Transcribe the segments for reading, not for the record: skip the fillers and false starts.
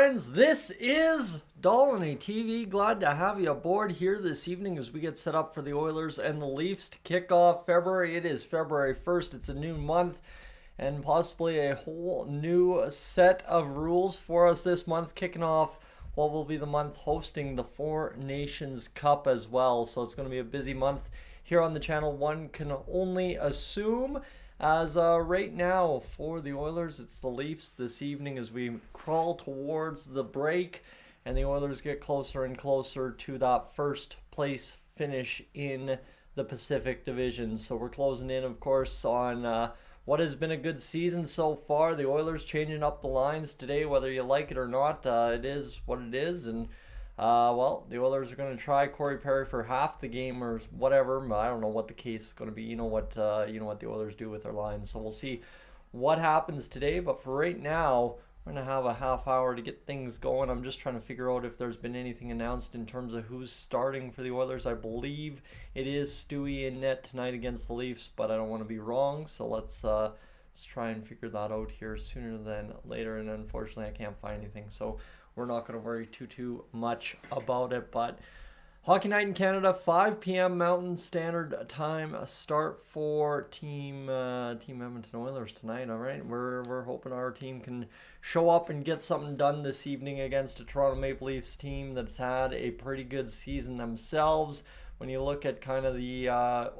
friends, this is Dolynny TV. Glad to have you aboard here this evening as we get set up for the Oilers and the Leafs to kick off February. It is February 1st. It's a new month and possibly a whole new set of rules for us this month, kicking off what will be the month hosting the Four Nations Cup as well. So it's going to be a busy month here on the channel, one can only assume. As right now for the Oilers, it's the Leafs this evening as we crawl towards the break and the Oilers get closer and closer to that first place finish in the Pacific Division. So we're closing in, of course, on what has been a good season so far. The Oilers changing up the lines today, whether you like it or not. It is what it is, and well, the Oilers are going to try Corey Perry for half the game or whatever. I don't know what the case is going to be. You know what the Oilers do with their lines. So we'll see what happens today. But for right now, we're going to have a half hour to get things going. I'm just trying to figure out if there's been anything announced in terms of who's starting for the Oilers. I believe it is Stewie in net tonight against the Leafs, but I don't want to be wrong. So let's try and figure that out here sooner than later. And unfortunately, I can't find anything. So we're not going to worry too much about it. But Hockey Night in Canada, 5 p.m. Mountain Standard Time start for Team Edmonton Oilers tonight. All right, we're hoping our team can show up and get something done this evening against a Toronto Maple Leafs team that's had a pretty good season themselves. When you look at kind of the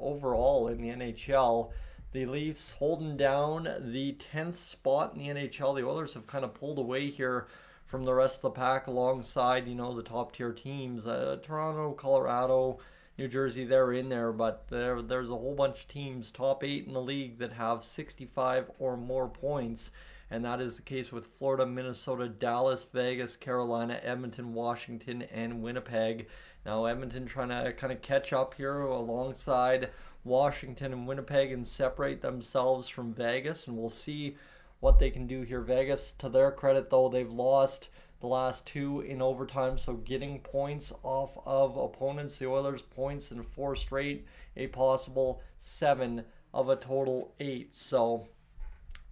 overall in the NHL, the Leafs holding down the 10th spot in the NHL. The Oilers have kind of pulled away here from the rest of the pack alongside, the top tier teams. Toronto, Colorado, New Jersey, they're in there, but there's a whole bunch of teams, top 8 in the league, that have 65 or more points. And that is the case with Florida, Minnesota, Dallas, Vegas, Carolina, Edmonton, Washington, and Winnipeg. Now Edmonton trying to kind of catch up here alongside Washington and Winnipeg and separate themselves from Vegas, and we'll see what they can do here. Vegas, to their credit though, they've lost the last 2 in overtime, so getting points off of opponents. The Oilers points in 4 straight, a possible 7 of a total 8. So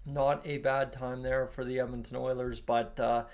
not a bad time there for the Edmonton Oilers, but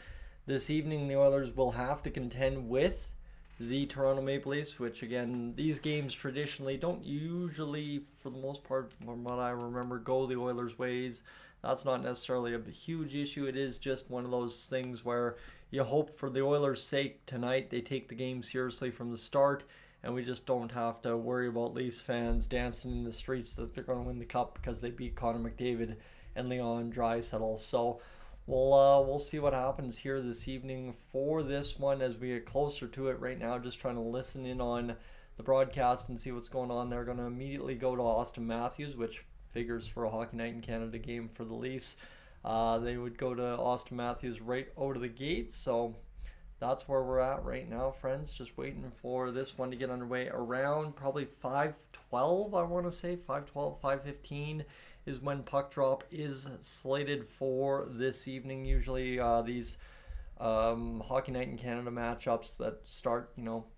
this evening the Oilers will have to contend with the Toronto Maple Leafs, which again, these games traditionally don't usually, for the most part, from what I remember, go the Oilers' ways. That's not necessarily a huge issue. It is just one of those things where you hope for the Oilers' sake tonight they take the game seriously from the start, and we just don't have to worry about Leafs fans dancing in the streets that they're going to win the cup because they beat Connor McDavid and Leon Draisaitl. So we'll see what happens here this evening for this one as we get closer to it. Right now, just trying to listen in on the broadcast and see what's going on. They're going to immediately go to Austin Matthews, which figures for a Hockey Night in Canada game for the Leafs. They would go to Austin Matthews right out of the gate. So that's where we're at right now, friends. Just waiting for this one to get underway around probably 5:12, I want to say. 5:12, 5:15 is when puck drop is slated for this evening. Usually these Hockey Night in Canada matchups that start,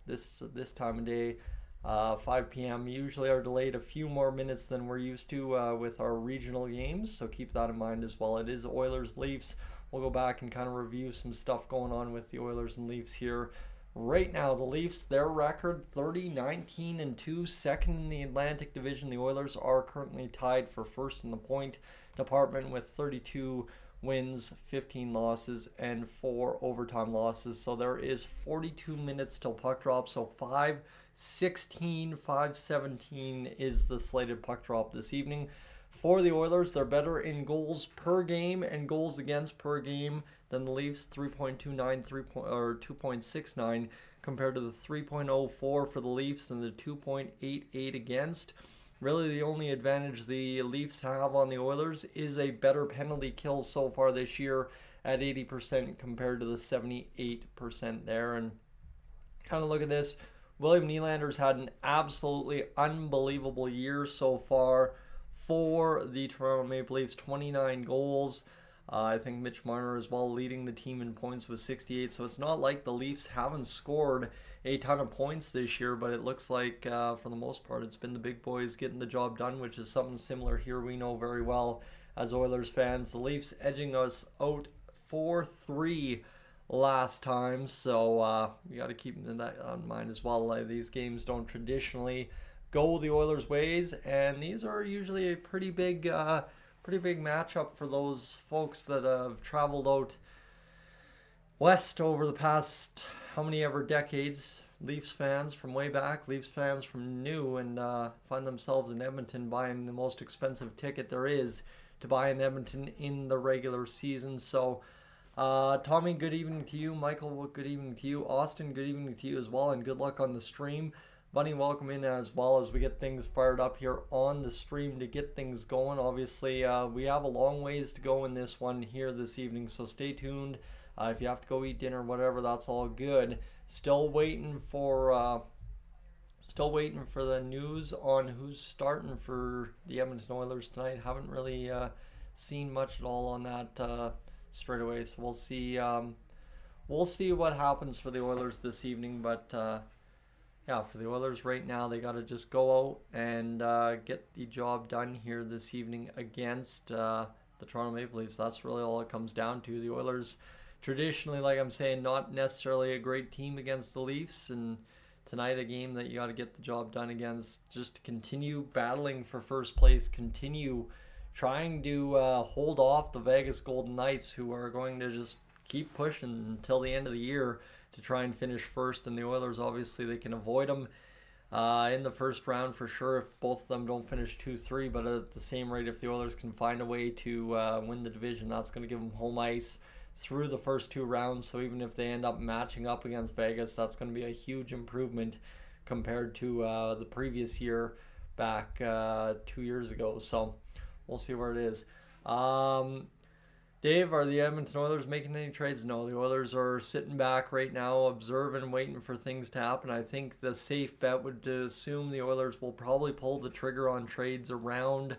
this time of day, 5 p.m. usually are delayed a few more minutes than we're used to with our regional games, so keep that in mind as well. It is Oilers Leafs. We'll go back and kind of review some stuff going on with the Oilers and Leafs here. Right now, the Leafs, their record 30-19-2, second in the Atlantic Division. The Oilers are currently tied for first in the point department with 32 wins, 15 losses, and 4 overtime losses. So there is 42 minutes till puck drop, so 5:16, 5:17 is the slated puck drop this evening. For the Oilers, they're better in goals per game and goals against per game than the Leafs, 3.29, 2.69 compared to the 3.04 for the Leafs and the 2.88 against. Really, the only advantage the Leafs have on the Oilers is a better penalty kill so far this year at 80% compared to the 78% there. And kind of look at this. William Nylander's had an absolutely unbelievable year so far for the Toronto Maple Leafs, 29 goals. I think Mitch Marner as well leading the team in points with 68. So it's not like the Leafs haven't scored a ton of points this year, but it looks like for the most part it's been the big boys getting the job done, which is something similar here we know very well as Oilers fans. The Leafs edging us out 4-3 last time. So you got to keep that in mind as well. These games don't traditionally go the Oilers' ways, and these are usually a pretty big matchup for those folks that have traveled out west over the past how many ever decades. Leafs fans from way back, Leafs fans from new, and find themselves in Edmonton buying the most expensive ticket there is to buy in Edmonton in the regular season. So, Tommy, good evening to you. Michael, good evening to you. Austin, good evening to you as well, and good luck on the stream. Bunny, welcome in as well as we get things fired up here on the stream to get things going. Obviously, we have a long ways to go in this one here this evening, so stay tuned. If you have to go eat dinner, whatever, that's all good. Still waiting for the news on who's starting for the Edmonton Oilers tonight. Haven't really seen much at all on that straight away, so we'll see. We'll see what happens for the Oilers this evening. But yeah, for the Oilers right now, they got to just go out and get the job done here this evening against the Toronto Maple Leafs. That's really all it comes down to. The Oilers, traditionally, like I'm saying, not necessarily a great team against the Leafs, and tonight a game that you got to get the job done against, just to continue battling for first place, continue trying to hold off the Vegas Golden Knights, who are going to just keep pushing until the end of the year to try and finish first. And the Oilers, obviously, they can avoid them in the first round for sure if both of them don't finish 2-3, but at the same rate, if the Oilers can find a way to win the division, that's going to give them home ice through the first two rounds. So even if they end up matching up against Vegas, that's going to be a huge improvement compared to the previous year back 2 years ago. So we'll see where it is. Dave, are the Edmonton Oilers making any trades? No, the Oilers are sitting back right now, observing, waiting for things to happen. I think the safe bet would assume the Oilers will probably pull the trigger on trades around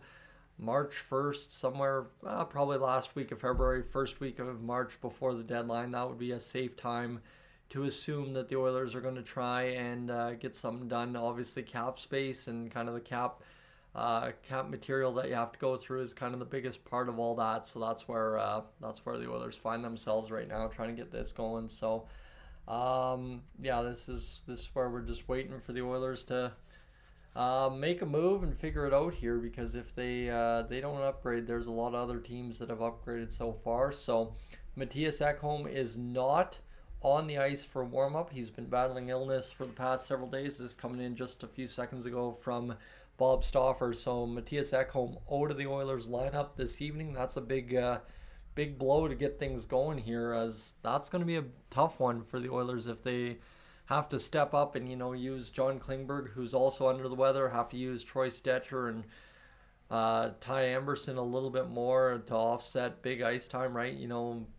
March 1st, somewhere probably last week of February, first week of March before the deadline. That would be a safe time to assume that the Oilers are going to try and get something done. Obviously, cap space and kind of the cap material that you have to go through is kind of the biggest part of all that. So that's where the Oilers find themselves right now, trying to get this going. So yeah, this is where we're just waiting for the Oilers to make a move and figure it out here, because if they don't upgrade, there's a lot of other teams that have upgraded so far. So Matthias Ekholm is not on the ice for warm-up. He's been battling illness for the past several days. This coming in just a few seconds ago from Bob Stauffer. So Matthias Ekholm out of the Oilers lineup this evening. That's a big blow to get things going here, as that's going to be a tough one for the Oilers if they have to step up and, use John Klingberg, who's also under the weather, have to use Troy Stetcher and Ty Amberson a little bit more to offset big ice time, right?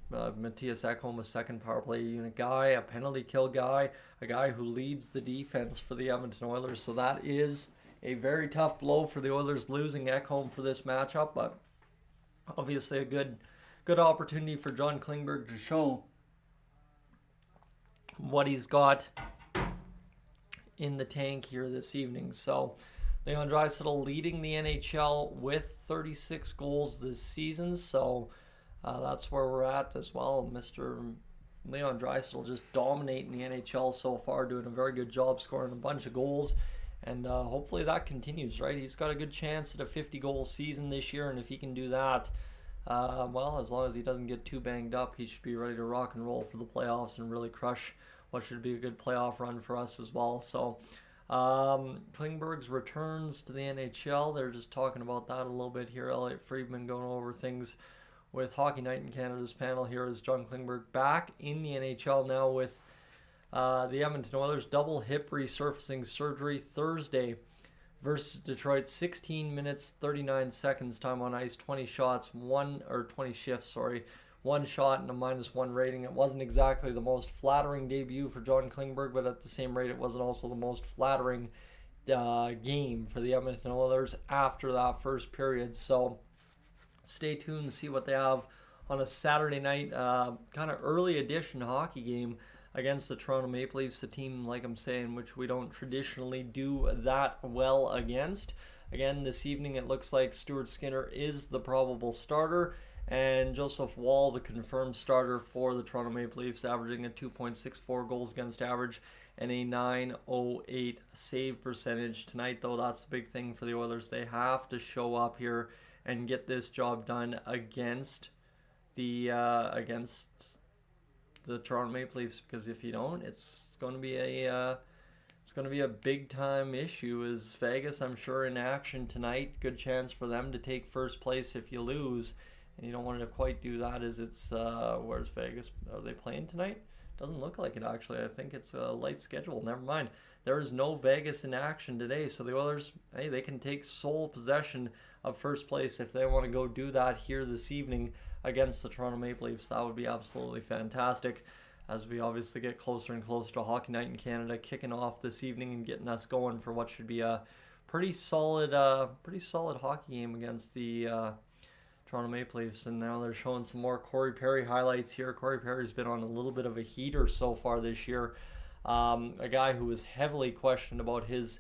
Matthias Ekholm, a second power play unit guy, a penalty kill guy, a guy who leads the defense for the Edmonton Oilers. So that is a very tough blow for the Oilers, losing Ekholm for this matchup, but obviously a good opportunity for John Klingberg to show what he's got in the tank here this evening. So Leon Draisaitl leading the NHL with 36 goals this season. So that's where we're at as well. Mr. Leon Draisaitl just dominating the NHL so far, doing a very good job, scoring a bunch of goals. And hopefully that continues, right? He's got a good chance at a 50-goal season this year, and if he can do that, well, as long as he doesn't get too banged up, he should be ready to rock and roll for the playoffs and really crush what should be a good playoff run for us as well. So Klingberg's returns to the NHL, they're just talking about that a little bit here. Elliot Friedman going over things with Hockey Night in Canada's panel here as John Klingberg back in the NHL now with the Edmonton Oilers. Double hip resurfacing surgery Thursday versus Detroit. 16 minutes 39 seconds time on ice, 20 shifts, one shot and a -1 rating. It wasn't exactly the most flattering debut for John Klingberg, but at the same rate, it wasn't also the most flattering game for the Edmonton Oilers after that first period. So stay tuned to see what they have on a Saturday night kind of early edition hockey game against the Toronto Maple Leafs, a team, like I'm saying, which we don't traditionally do that well against. Again, this evening it looks like Stuart Skinner is the probable starter, And Joseph Wall, the confirmed starter for the Toronto Maple Leafs, averaging a 2.64 goals against average and a 908 save percentage. Tonight, though, that's the big thing for the Oilers. They have to show up here and get this job done against the Toronto Maple Leafs, because if you don't, it's going to be a big time issue. Is Vegas, I'm sure, in action tonight? Good chance for them to take first place if you lose, and you don't want to quite do that. As it's where's Vegas? Are they playing tonight? Doesn't look like it, actually. I think it's a light schedule. Never mind. There is no Vegas in action today, so the Oilers, hey, they can take sole possession of first place if they want to go do that here this evening against the Toronto Maple Leafs. That would be absolutely fantastic, as we obviously get closer and closer to Hockey Night in Canada kicking off this evening and getting us going for what should be a pretty solid hockey game against the Toronto Maple Leafs. And now they're showing some more Corey Perry highlights here. Corey Perry's been on a little bit of a heater so far this year. A guy who was heavily questioned about his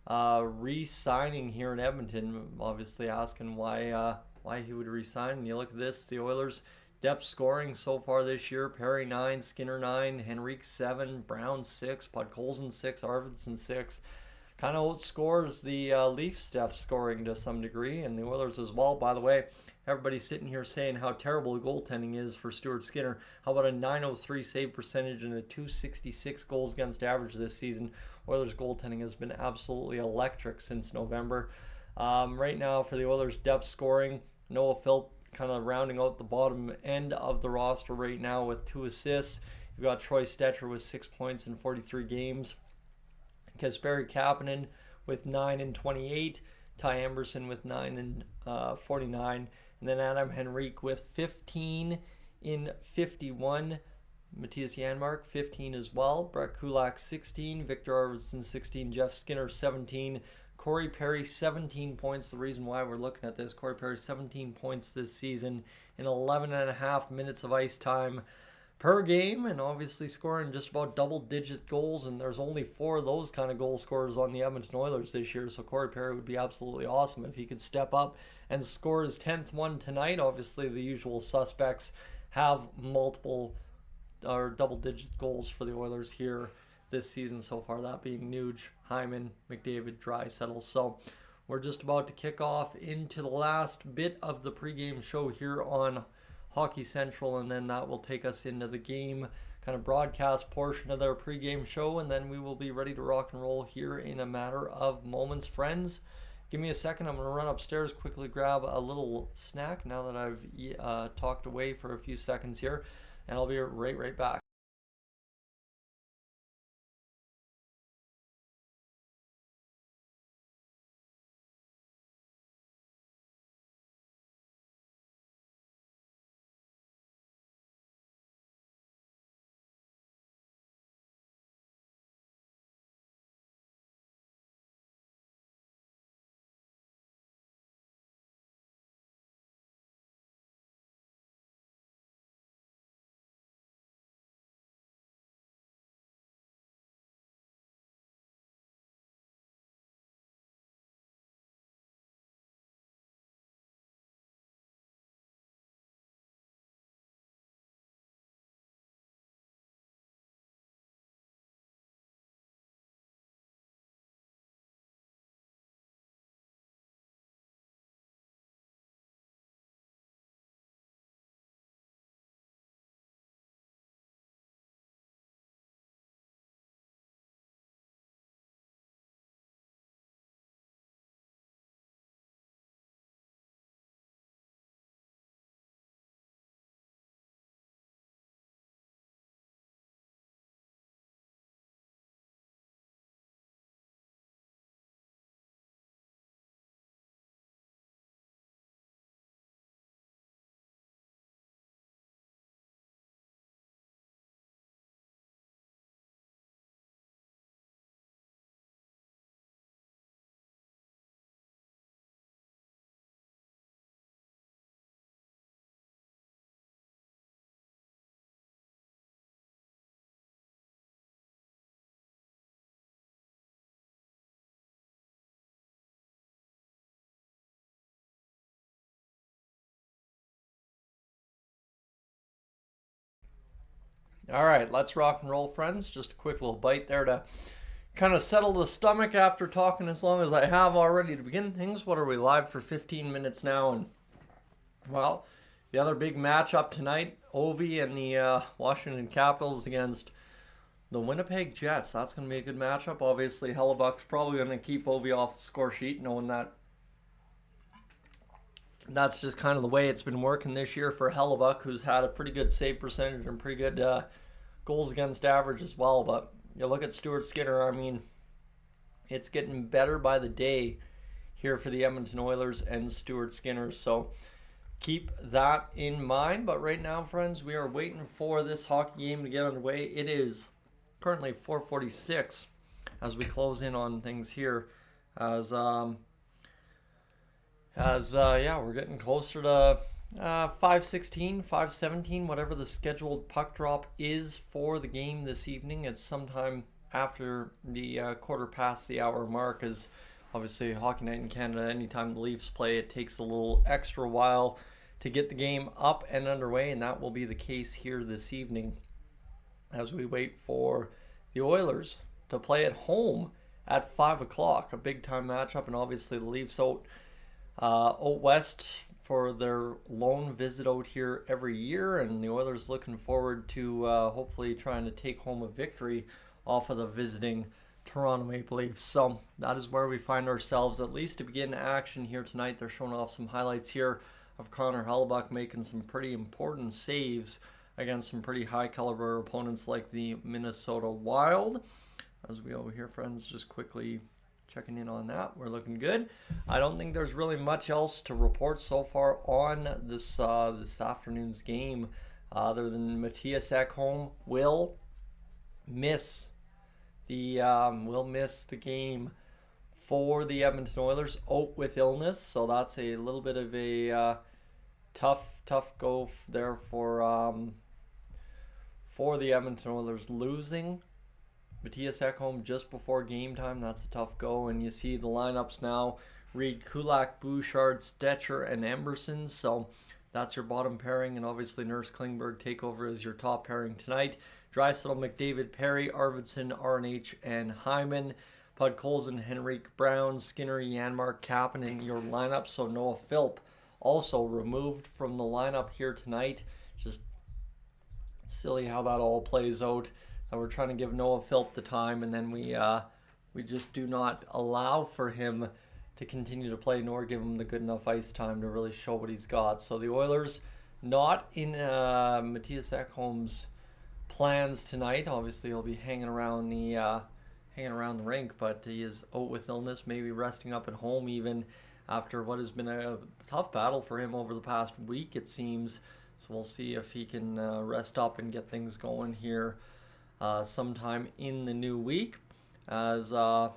re-signing here in Edmonton, obviously asking why he would re-sign. And you look at this, the Oilers depth scoring so far this year: Perry 9, Skinner 9, Henrique 7, Brown 6, Podkolzin 6, Arvidsson 6. Kind of outscores the Leafs depth scoring to some degree, and the Oilers as well. By the way, everybody's sitting here saying how terrible the goaltending is for Stuart Skinner. How about a 903 save percentage and a 266 goals against average this season? Oilers goaltending has been absolutely electric since November. Right now for the Oilers depth scoring, Noah Philp kind of rounding out the bottom end of the roster right now with 2 assists. You've got Troy Stetcher with 6 points in 43 games. Kasperi Kapanen with 9 and 28. Ty Emberson with 9 and 49. And then Adam Henrique with 15 in 51. Matthias Janmark 15 as well. Brett Kulak 16. Victor Arvidsson 16. Jeff Skinner 17. Corey Perry 17 points. The reason why we're looking at this: Corey Perry 17 points this season in 11.5 minutes of ice time per game, and obviously scoring just about double-digit goals, and there's only 4 of those kind of goal scorers on the Edmonton Oilers this year, so Corey Perry would be absolutely awesome if he could step up and score his 10th one tonight. Obviously, the usual suspects have multiple or double-digit goals for the Oilers here this season so far, that being Nuge, Hyman, McDavid, Draisaitl. So we're just about to kick off into the last bit of the pregame show here on Hockey Central, and then that will take us into the game kind of broadcast portion of their pregame show, and then we will be ready to rock and roll here in a matter of moments. Friends, give me a second. I'm going to run upstairs, quickly grab a little snack now that I've talked away for a few seconds here, and I'll be right back. All right, let's rock and roll, friends. Just a quick little bite there to kind of settle the stomach after talking as long as I have already to begin things. What are we live for 15 minutes now? And, well, the other big matchup tonight, Ovi and the Washington Capitals against the Winnipeg Jets. That's going to be a good matchup. Obviously, Hellebuck's probably going to keep Ovi off the score sheet, knowing that that's just kind of the way it's been working this year for Hellebuck, who's had a pretty good save percentage and pretty good goals against average as well. But you look at Stuart Skinner, I mean, it's getting better by the day here for the Edmonton Oilers and Stuart Skinner. So keep that in mind. But right now, friends, we are waiting for this hockey game to get underway. It is currently 4:46 as we close in on things here. We're getting closer to 5:16, 5:17, whatever the scheduled puck drop is for the game this evening. It's sometime after the quarter past the hour mark, as obviously Hockey Night in Canada, anytime the Leafs play, it takes a little extra while to get the game up and underway, and that will be the case here this evening as we wait for the Oilers to play at home at 5 o'clock, a big-time matchup, and obviously the Leafs out west for their lone visit out here every year, and the Oilers looking forward to hopefully trying to take home a victory off of the visiting Toronto Maple Leafs. So that is where we find ourselves, at least to begin action here tonight. They're showing off some highlights here of Connor Hellebuck making some pretty important saves against some pretty high caliber opponents like the Minnesota Wild. As we over here, friends, just quickly checking in on that. We're looking good. I don't think there's really much else to report so far on this afternoon's game, other than Matthias Ekholm will miss the game for the Edmonton Oilers out with illness. So that's a little bit of a tough go there for the Edmonton Oilers, losing Matthias Ekholm just before game time. That's a tough go. And you see the lineups now read Kulak, Bouchard, Stetcher, and Emberson. So that's your bottom pairing. And obviously Nurse Klingberg take over as your top pairing tonight. Draisaitl, McDavid, Perry, Arvidsson, RNH, and Hyman. Podkolzin, Henrique, Brown, Skinner, Janmark, Kapanen in your lineup. So Noah Philp also removed from the lineup here tonight. Just silly how that all plays out. We're trying to give Noah Philp the time, and then we just do not allow for him to continue to play, nor give him the good enough ice time to really show what he's got. So the Oilers not in Matthias Ekholm's plans tonight. Obviously, he'll be hanging around the rink, but he is out with illness, maybe resting up at home even after what has been a tough battle for him over the past week, it seems. So we'll see if he can rest up and get things going here sometime in the new week. As right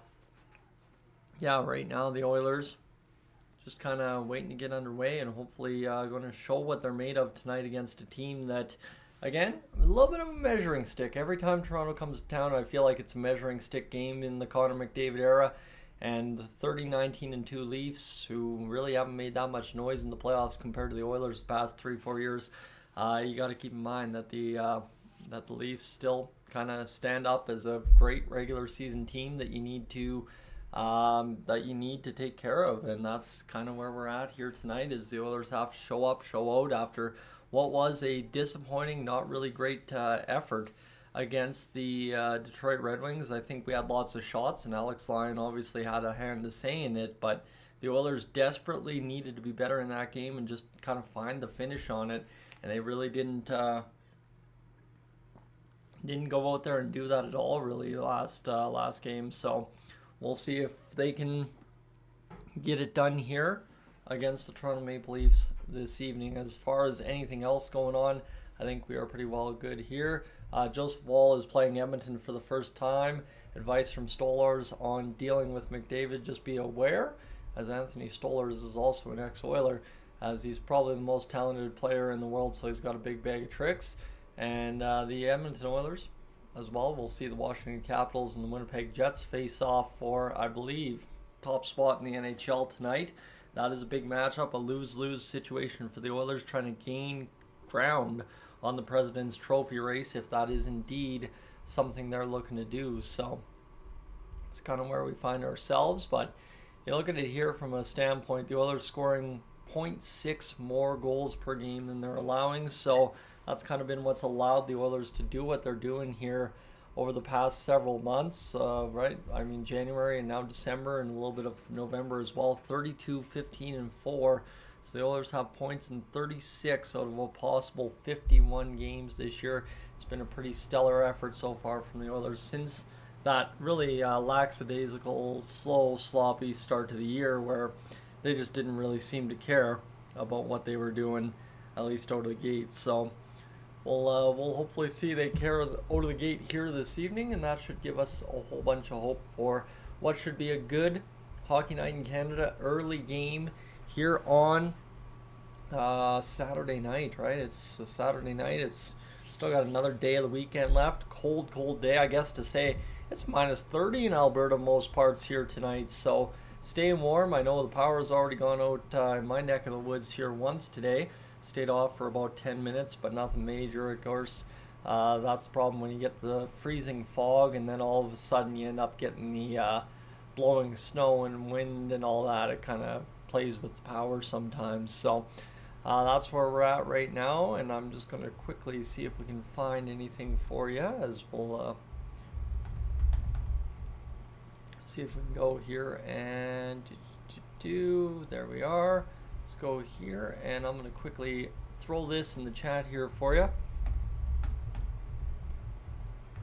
now the Oilers just kind of waiting to get underway and hopefully going to show what they're made of tonight against a team that, again, a little bit of a measuring stick. Every time Toronto comes to town, I feel like it's a measuring stick game in the Connor McDavid era. And the 30-19-2 Leafs, who really haven't made that much noise in the playoffs compared to the Oilers the past 3-4 years, you got to keep in mind that the Leafs still kind of stand up as a great regular season team that you need to take care of, and that's kind of where we're at here tonight. Is the Oilers have to show up, show out after what was a disappointing, not really great effort against the Detroit Red Wings. I think we had lots of shots, and Alex Lyon obviously had a hand to say in it, but the Oilers desperately needed to be better in that game and just kind of find the finish on it, and they really didn't go out there and do that at all really last game. So we'll see if they can get it done here against the Toronto Maple Leafs this evening. As far as anything else going on, I think we are pretty well good here. Joseph Woll is playing Edmonton for the first time. Advice from Stolars on dealing with McDavid: just be aware, as Anthony Stolars is also an ex-Oiler, as he's probably the most talented player in the world, so he's got a big bag of tricks. And the Edmonton Oilers as well. We'll see the Washington Capitals and the Winnipeg Jets face off for, I believe, top spot in the NHL tonight. That is a big matchup, a lose-lose situation for the Oilers, trying to gain ground on the President's Trophy race, if that is indeed something they're looking to do. So it's kind of where we find ourselves. But you look at it here from a standpoint, the Oilers scoring 0.6 more goals per game than they're allowing. So that's kind of been what's allowed the Oilers to do what they're doing here over the past several months, right? I mean, January and now December and a little bit of November as well. 32, 15, and 4. So the Oilers have points in 36 out of a possible 51 games this year. It's been a pretty stellar effort so far from the Oilers since that really lackadaisical, slow, sloppy start to the year where they just didn't really seem to care about what they were doing, at least out of the gate. So we'll hopefully see they care out of the gate here this evening, and that should give us a whole bunch of hope for what should be a good Hockey Night in Canada early game here on Saturday night, right? It's a Saturday night. It's still got another day of the weekend left. Cold day, I guess to say. It's minus 30 in Alberta most parts here tonight, so staying warm. I know the power has already gone out in my neck of the woods here once today. Stayed off for about 10 minutes, but nothing major, of course. That's the problem when you get the freezing fog and then all of a sudden you end up getting the blowing snow and wind and all that. It kind of plays with the power sometimes. So that's where we're at right now, and I'm just going to quickly see if we can find anything for you as we'll see if we can go here and there we are. Let's go here, and I'm going to quickly throw this in the chat here for you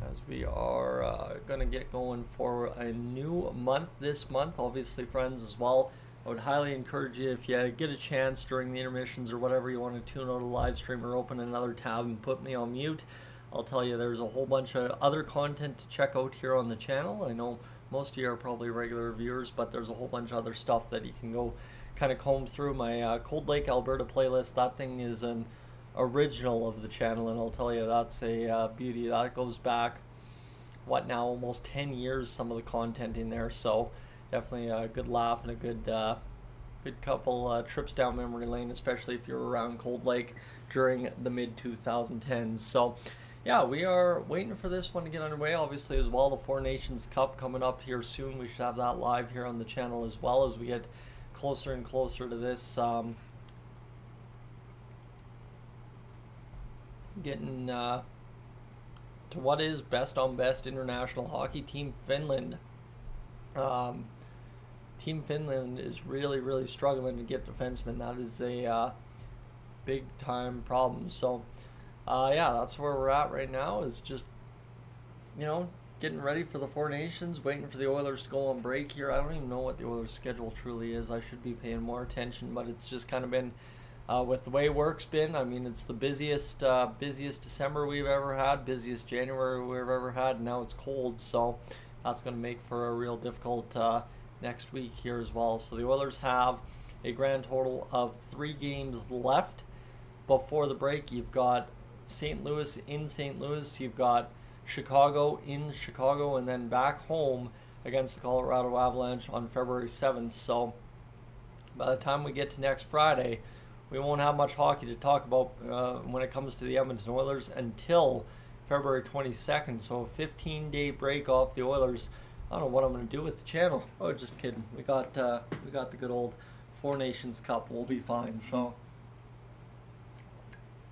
as we are going to get going for a new month this month. Obviously, friends, as well, I would highly encourage you, if you get a chance during the intermissions or whatever, you want to tune out a live stream or open another tab and put me on mute. I'll tell you, there's a whole bunch of other content to check out here on the channel. I know most of you are probably regular viewers, but there's a whole bunch of other stuff that you can go kind of comb through. My Cold Lake, Alberta playlist, that thing is an original of the channel, and I'll tell you, that's a beauty. That goes back, what now, almost 10 years, some of the content in there. So definitely a good laugh and a good couple trips down memory lane, especially if you're around Cold Lake during the mid-2010s. So yeah, we are waiting for this one to get underway. Obviously, as well, the Four Nations Cup coming up here soon. We should have that live here on the channel as well as we get closer and closer to this. Getting to what is best on best international hockey. Team Finland. Team Finland is really struggling to get defensemen. That is a big time problem. So yeah, that's where we're at right now, is just, you know, getting ready for the Four Nations, waiting for the Oilers to go on break here. I don't even know what the Oilers schedule truly is. I should be paying more attention, but it's just kind of been with the way work's been. I mean, it's the busiest December we've ever had, busiest January we've ever had, and now it's cold, so that's going to make for a real difficult next week here as well. So the Oilers have a grand total of 3 games left before the break. You've got St. Louis in St. Louis, you've got Chicago in Chicago, and then back home against the Colorado Avalanche on February 7th. So by the time we get to next Friday, we won't have much hockey to talk about when it comes to the Edmonton Oilers until February 22nd. So a 15-day break off the Oilers. I don't know what I'm going to do with the channel. Oh, just kidding. We got the good old Four Nations Cup. We'll be fine. So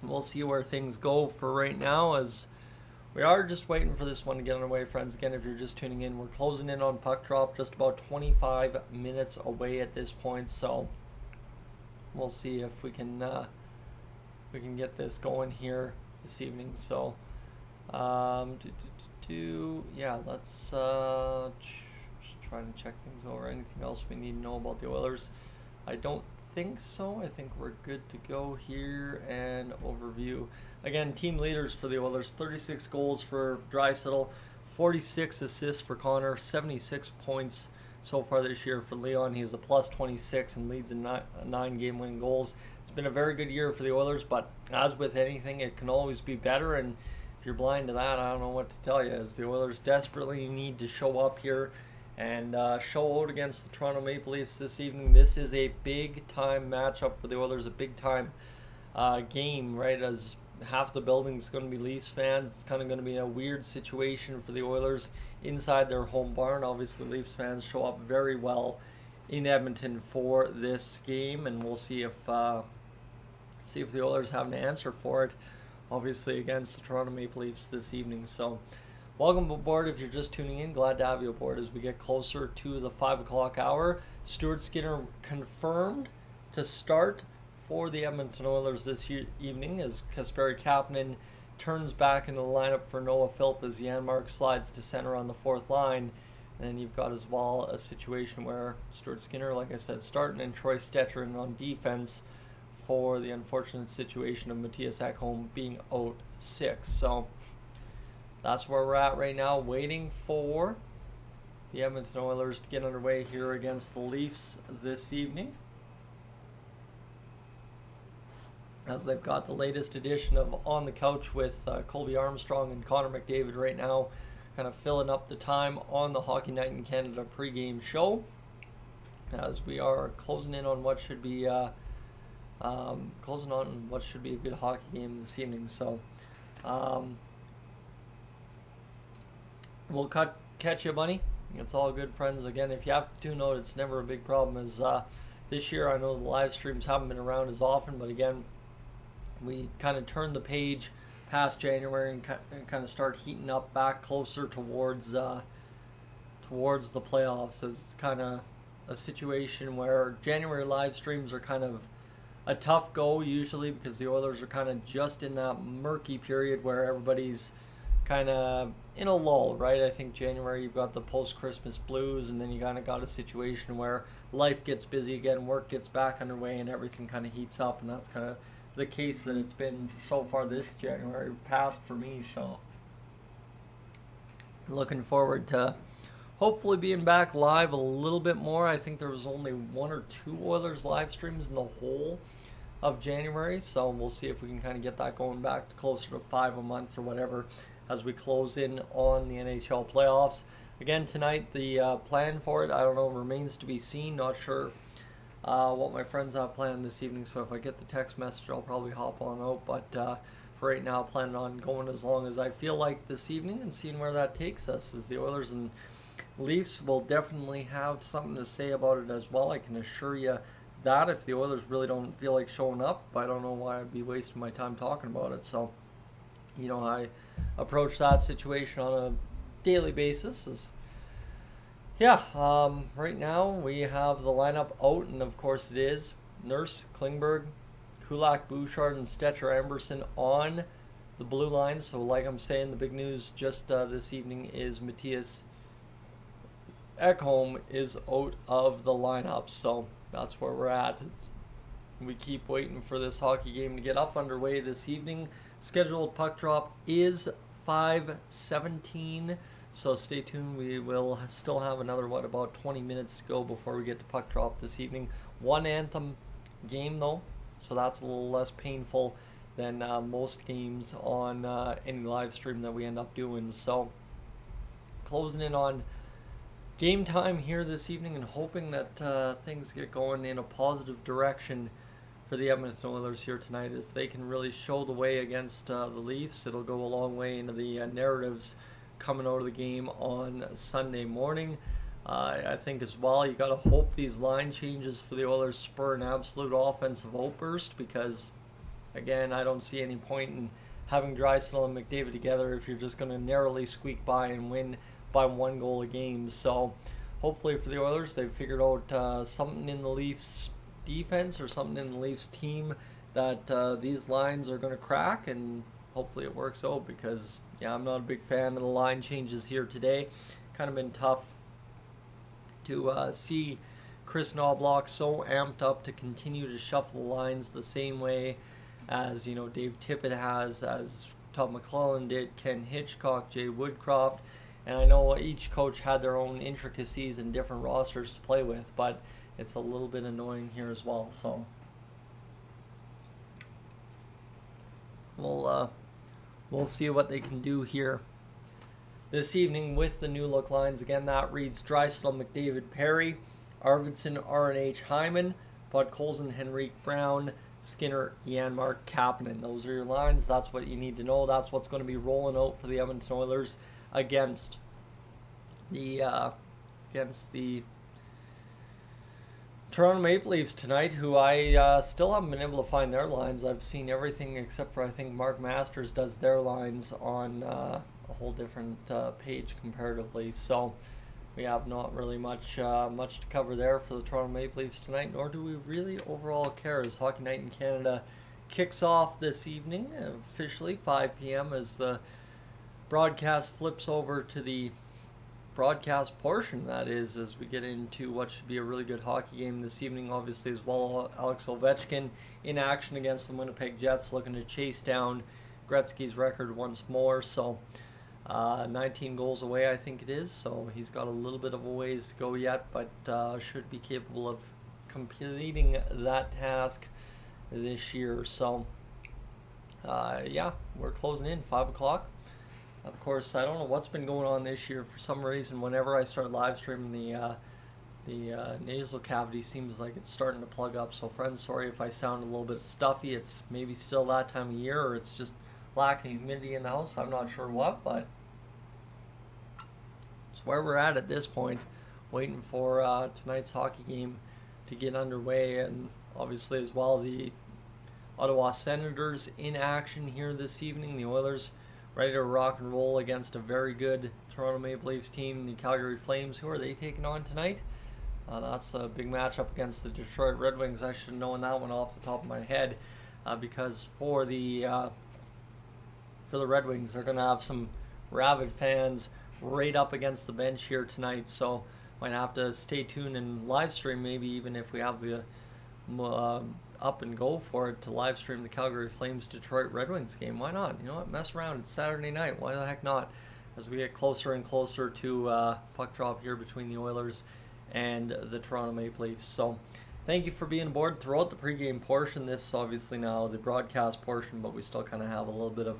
we'll see where things go for right now, as we are just waiting for this one to get underway, friends. Again, if you're just tuning in, we're closing in on puck drop, just about 25 minutes away at this point. So we'll see if we can get this going here this evening. So yeah, let's just trying to check things over. Anything else we need to know about the Oilers? I don't think so. I think we're good to go here. And overview. Again, team leaders for the Oilers: 36 goals for Draisaitl, 46 assists for Connor, 76 points so far this year for Leon. He's a plus 26 and leads in 9 game-winning goals. It's been a very good year for the Oilers, but as with anything, it can always be better. And if you're blind to that, I don't know what to tell you, as the Oilers desperately need to show up here and show out against the Toronto Maple Leafs this evening. This is a big-time matchup for the Oilers, a big-time game, right? As half the building's going to be Leafs fans. It's kind of going to be a weird situation for the Oilers inside their home barn. Obviously, Leafs fans show up very well in Edmonton for this game, and we'll see if the Oilers have an answer for it, obviously against the Toronto Maple Leafs this evening. So welcome aboard if you're just tuning in. Glad to have you aboard as we get closer to the 5 o'clock hour. Stuart Skinner confirmed to start for the Edmonton Oilers this evening as Kasperi Kapanen turns back into the lineup for Noah Philp as Janmark slides to center on the fourth line. And then you've got as well a situation where Stuart Skinner, like I said, starting, and Troy Stecher in on defense for the unfortunate situation of Mattias Ekholm being out sick. So that's where we're at right now, waiting for the Edmonton Oilers to get underway here against the Leafs this evening, as they've got the latest edition of On the Couch with Colby Armstrong and Connor McDavid right now, kind of filling up the time on the Hockey Night in Canada pregame show, as we are closing in on what should be a good hockey game this evening. So we'll catch you, Bunny. It's all good, friends. Again, if you have to tune out, it's never a big problem. As this year, I know the live streams haven't been around as often, but again, we kind of turned the page past January and kind of start heating up back closer towards the playoffs. It's kind of a situation where January live streams are kind of a tough go usually, because the Oilers are kind of just in that murky period where everybody's kind of in a lull, right? I think January you've got the post-Christmas blues, and then you kind of got a situation where life gets busy again, work gets back underway, and everything kind of heats up, and that's kind of the case that it's been so far this January past for me. So looking forward to hopefully being back live a little bit more. I think there was only 1 or 2 Oilers live streams in the whole of January, so we'll see if we can kind of get that going back to closer to 5 a month or whatever as we close in on the NHL playoffs. Again, tonight the plan for it, I don't know, remains to be seen. Not sure what my friends have planned this evening, so if I get the text message, I'll probably hop on out. But for right now, planning on going as long as I feel like this evening and seeing where that takes us, as the Oilers and Leafs will definitely have something to say about it as well. I can assure you that if the Oilers really don't feel like showing up, I don't know why I'd be wasting my time talking about it. So, you know, I approach that situation on a daily basis. Right now we have the lineup out, and of course it is Nurse, Klingberg, Kulak, Bouchard, and Stecher Emberson on the blue line. So like I'm saying, the big news just this evening is Mattias Ekholm is out of the lineup. So that's where we're at. We keep waiting for this hockey game to get up underway this evening. Scheduled puck drop is 5:17. So stay tuned. We will still have another, about 20 minutes to go before we get to puck drop this evening. One anthem game, though, so that's a little less painful than most games on any live stream that we end up doing. So closing in on game time here this evening and hoping that things get going in a positive direction for the Edmonton Oilers here tonight. If they can really show the way against the Leafs, it'll go a long way into the narratives coming out of the game on Sunday morning. I think as well, you got to hope these line changes for the Oilers spur an absolute offensive outburst, because again, I don't see any point in having Draisaitl and McDavid together if you're just going to narrowly squeak by and win by 1 goal a game. So hopefully for the Oilers, they've figured out something in the Leafs defense or something in the Leafs team that these lines are going to crack, and hopefully it works out, because I'm not a big fan of the line changes here today. Kind of been tough to see Chris Knobloch so amped up to continue to shuffle the lines the same way as Dave Tippett has, as Todd McClellan did, Ken Hitchcock, Jay Woodcroft, and I know each coach had their own intricacies and different rosters to play with, but it's a little bit annoying here as well. So we'll see what they can do here this evening with the new look lines. Again, that reads Draisaitl, McDavid, Perry, Arvidsson, RNH, Hyman, Podkolzin, Henrique, Brown, Skinner, Janmark, Kapanen. Those are your lines. That's what you need to know. That's what's going to be rolling out for the Edmonton Oilers against the Toronto Maple Leafs tonight, who I still haven't been able to find their lines. I've seen everything except for I think Mark Masters does their lines on a whole different page comparatively. So we have not really much to cover there for the Toronto Maple Leafs tonight, nor do we really overall care as Hockey Night in Canada kicks off this evening, officially 5 p.m. as the broadcast flips over to the broadcast portion, that is, as we get into what should be a really good hockey game this evening. Obviously, as well, Alex Ovechkin in action against the Winnipeg Jets, looking to chase down Gretzky's record once more. So 19 goals away, I think it is, so he's got a little bit of a ways to go yet, but should be capable of completing that task this year. So yeah, we're closing in 5 o'clock. Of course, I don't know what's been going on this year. For some reason, whenever I start live streaming, the nasal cavity seems like it's starting to plug up. So friends, sorry if I sound a little bit stuffy. It's maybe still that time of year, or it's just lack of humidity in the house. I'm not sure what, but it's where we're at this point, waiting for tonight's hockey game to get underway. And obviously as well, the Ottawa Senators in action here this evening. The Oilers ready to rock and roll against a very good Toronto Maple Leafs team, the Calgary Flames. Who are they taking on tonight? That's a big matchup against the Detroit Red Wings. I should have known that one off the top of my head, because for the Red Wings, they're going to have some rabid fans right up against the bench here tonight. So might have to stay tuned and live stream, maybe even if we have the up and go for it, to live stream the Calgary Flames Detroit Red Wings game. Why not? You know what? Mess around. It's Saturday night. Why the heck not? As we get closer and closer to puck drop here between the Oilers and the Toronto Maple Leafs. So thank you for being aboard throughout the pregame portion. This is obviously now the broadcast portion, but we still kind of have a little bit of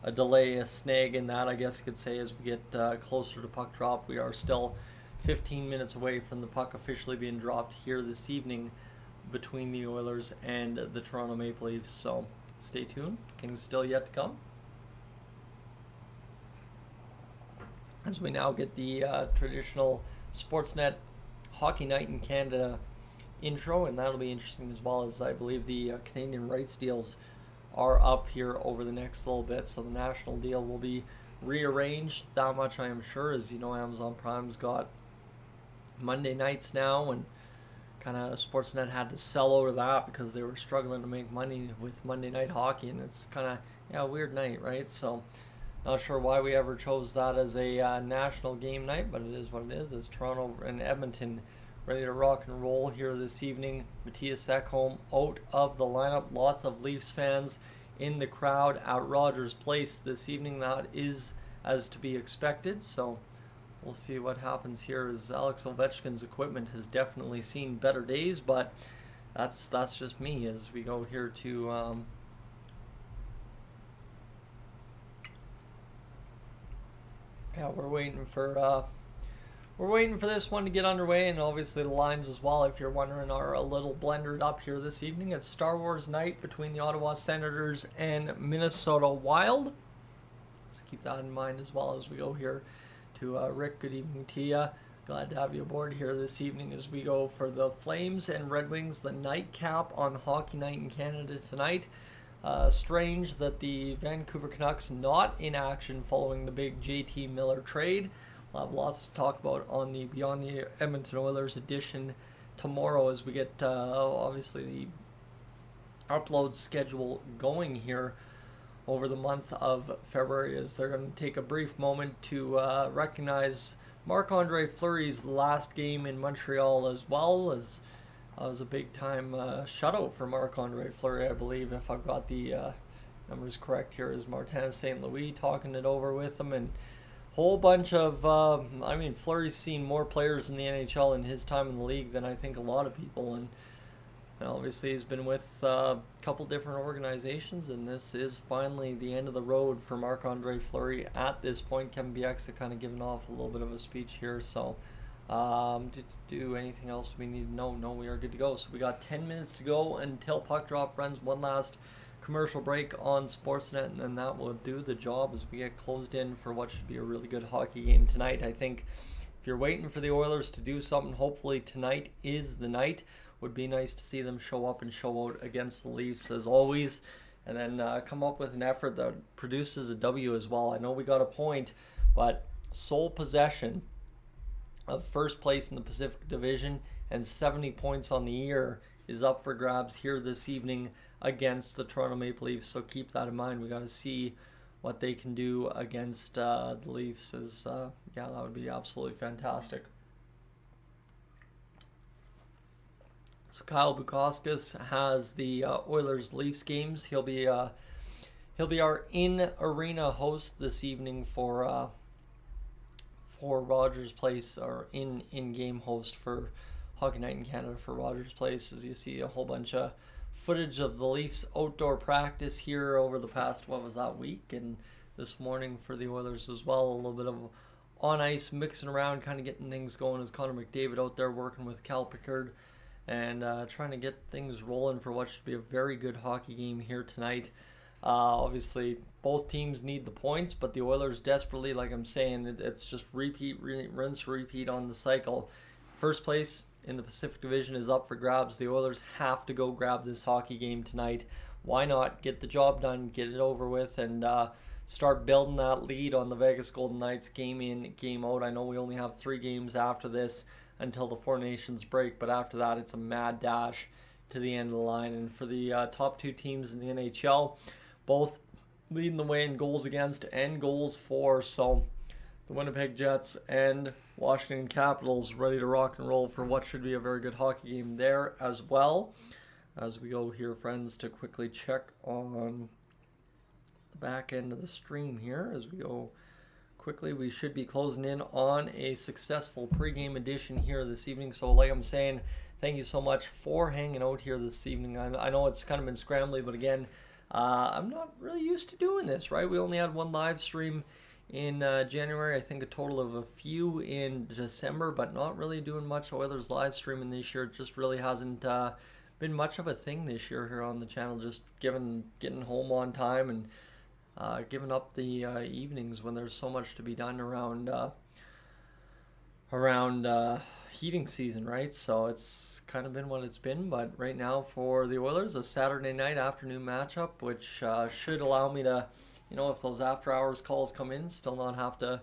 a delay, a snag in that, I guess you could say, as we get closer to puck drop. We are still 15 minutes away from the puck officially being dropped here this evening between the Oilers and the Toronto Maple Leafs. So stay tuned. Things still yet to come, as we now get the traditional Sportsnet Hockey Night in Canada intro, and that'll be interesting, as well as I believe the Canadian rights deals are up here over the next little bit. So the national deal will be rearranged, that much I am sure. As you know, Amazon Prime's got Monday nights now, and kind of Sportsnet had to sell out of that because they were struggling to make money with Monday night hockey, and it's kind of a weird night, right? So not sure why we ever chose that as a national game night, but it is what it is. It's Toronto and Edmonton ready to rock and roll here this evening. Matthias Ekholm out of the lineup. Lots of Leafs fans in the crowd at Rogers Place this evening. That is as to be expected. So we'll see what happens here, as Alex Ovechkin's equipment has definitely seen better days, but that's just me as we go here to yeah, we're waiting for this one to get underway, and obviously the lines as well, if you're wondering, are a little blended up here this evening. It's Star Wars night between the Ottawa Senators and Minnesota Wild. Let's keep that in mind as well as we go here to Rick. Good evening to you. Glad to have you aboard here this evening as we go for the Flames and Red Wings, the nightcap on Hockey Night in Canada tonight. Strange that the Vancouver Canucks not in action following the big JT Miller trade. We'll have lots to talk about on the Beyond the Edmonton Oilers edition tomorrow, as we get obviously the upload schedule going here over the month of February, as they're going to take a brief moment to recognize Marc-Andre Fleury's last game in Montreal, as well as was a big time shutout for Marc-Andre Fleury, I believe, if I've got the numbers correct here, is Martin St. Louis talking it over with him, and whole bunch of I mean, Fleury's seen more players in the NHL in his time in the league than I think a lot of people, and obviously he's been with a couple different organizations, and this is finally the end of the road for Marc-Andre Fleury at this point. Kevin Bieksa kind of giving off a little bit of a speech here, so Do anything else we need to know? No, we are good to go. So we got 10 minutes to go until puck drop, friends. One last commercial break on Sportsnet, and then that will do the job as we get closed in for what should be a really good hockey game tonight. I think if you're waiting for the Oilers to do something, hopefully tonight is the night. Would be nice to see them show up and show out against the Leafs as always, and then come up with an effort that produces a W as well. I know we got a point, but sole possession of first place in the Pacific Division and 70 points on the year is up for grabs here this evening against the Toronto Maple Leafs. So keep that in mind. We got to see what they can do against the Leafs. That would be absolutely fantastic. So Kyle Bukauskas has the Oilers Leafs games. He'll be our in arena host this evening for Rogers Place, or in game host for Hockey Night in Canada for Rogers Place. As you see a whole bunch of footage of the Leafs outdoor practice here over the past week, and this morning for the Oilers as well. A little bit of on ice mixing around, kind of getting things going as Connor McDavid out there working with Cal Pickard and trying to get things rolling for what should be a very good hockey game here tonight. Obviously, both teams need the points, but the Oilers desperately, like I'm saying, it's just rinse, repeat on the cycle. First place in the Pacific Division is up for grabs. The Oilers have to go grab this hockey game tonight. Why not get the job done, get it over with, and start building that lead on the Vegas Golden Knights game in, game out. I know we only have 3 games after this until the Four Nations break, but after that it's a mad dash to the end of the line. And for the top 2 teams in the NHL, both leading the way in goals against and goals for, so the Winnipeg Jets and Washington Capitals ready to rock and roll for what should be a very good hockey game there as well. As we go here, friends, to quickly check on the back end of the stream here as we go quickly. We should be closing in on a successful pregame edition here this evening. So like I'm saying, thank you so much for hanging out here this evening. I know it's kind of been scrambly, but again, I'm not really used to doing this, right? We only had 1 live stream in January. I think a total of a few in December, but not really doing much Oilers live streaming this year. It just really hasn't been much of a thing this year here on the channel, just getting home on time and giving up the evenings when there's so much to be done around heating season, right? So it's kind of been what it's been. But right now for the Oilers, a Saturday night afternoon matchup, which should allow me to, if those after hours calls come in, still not have to,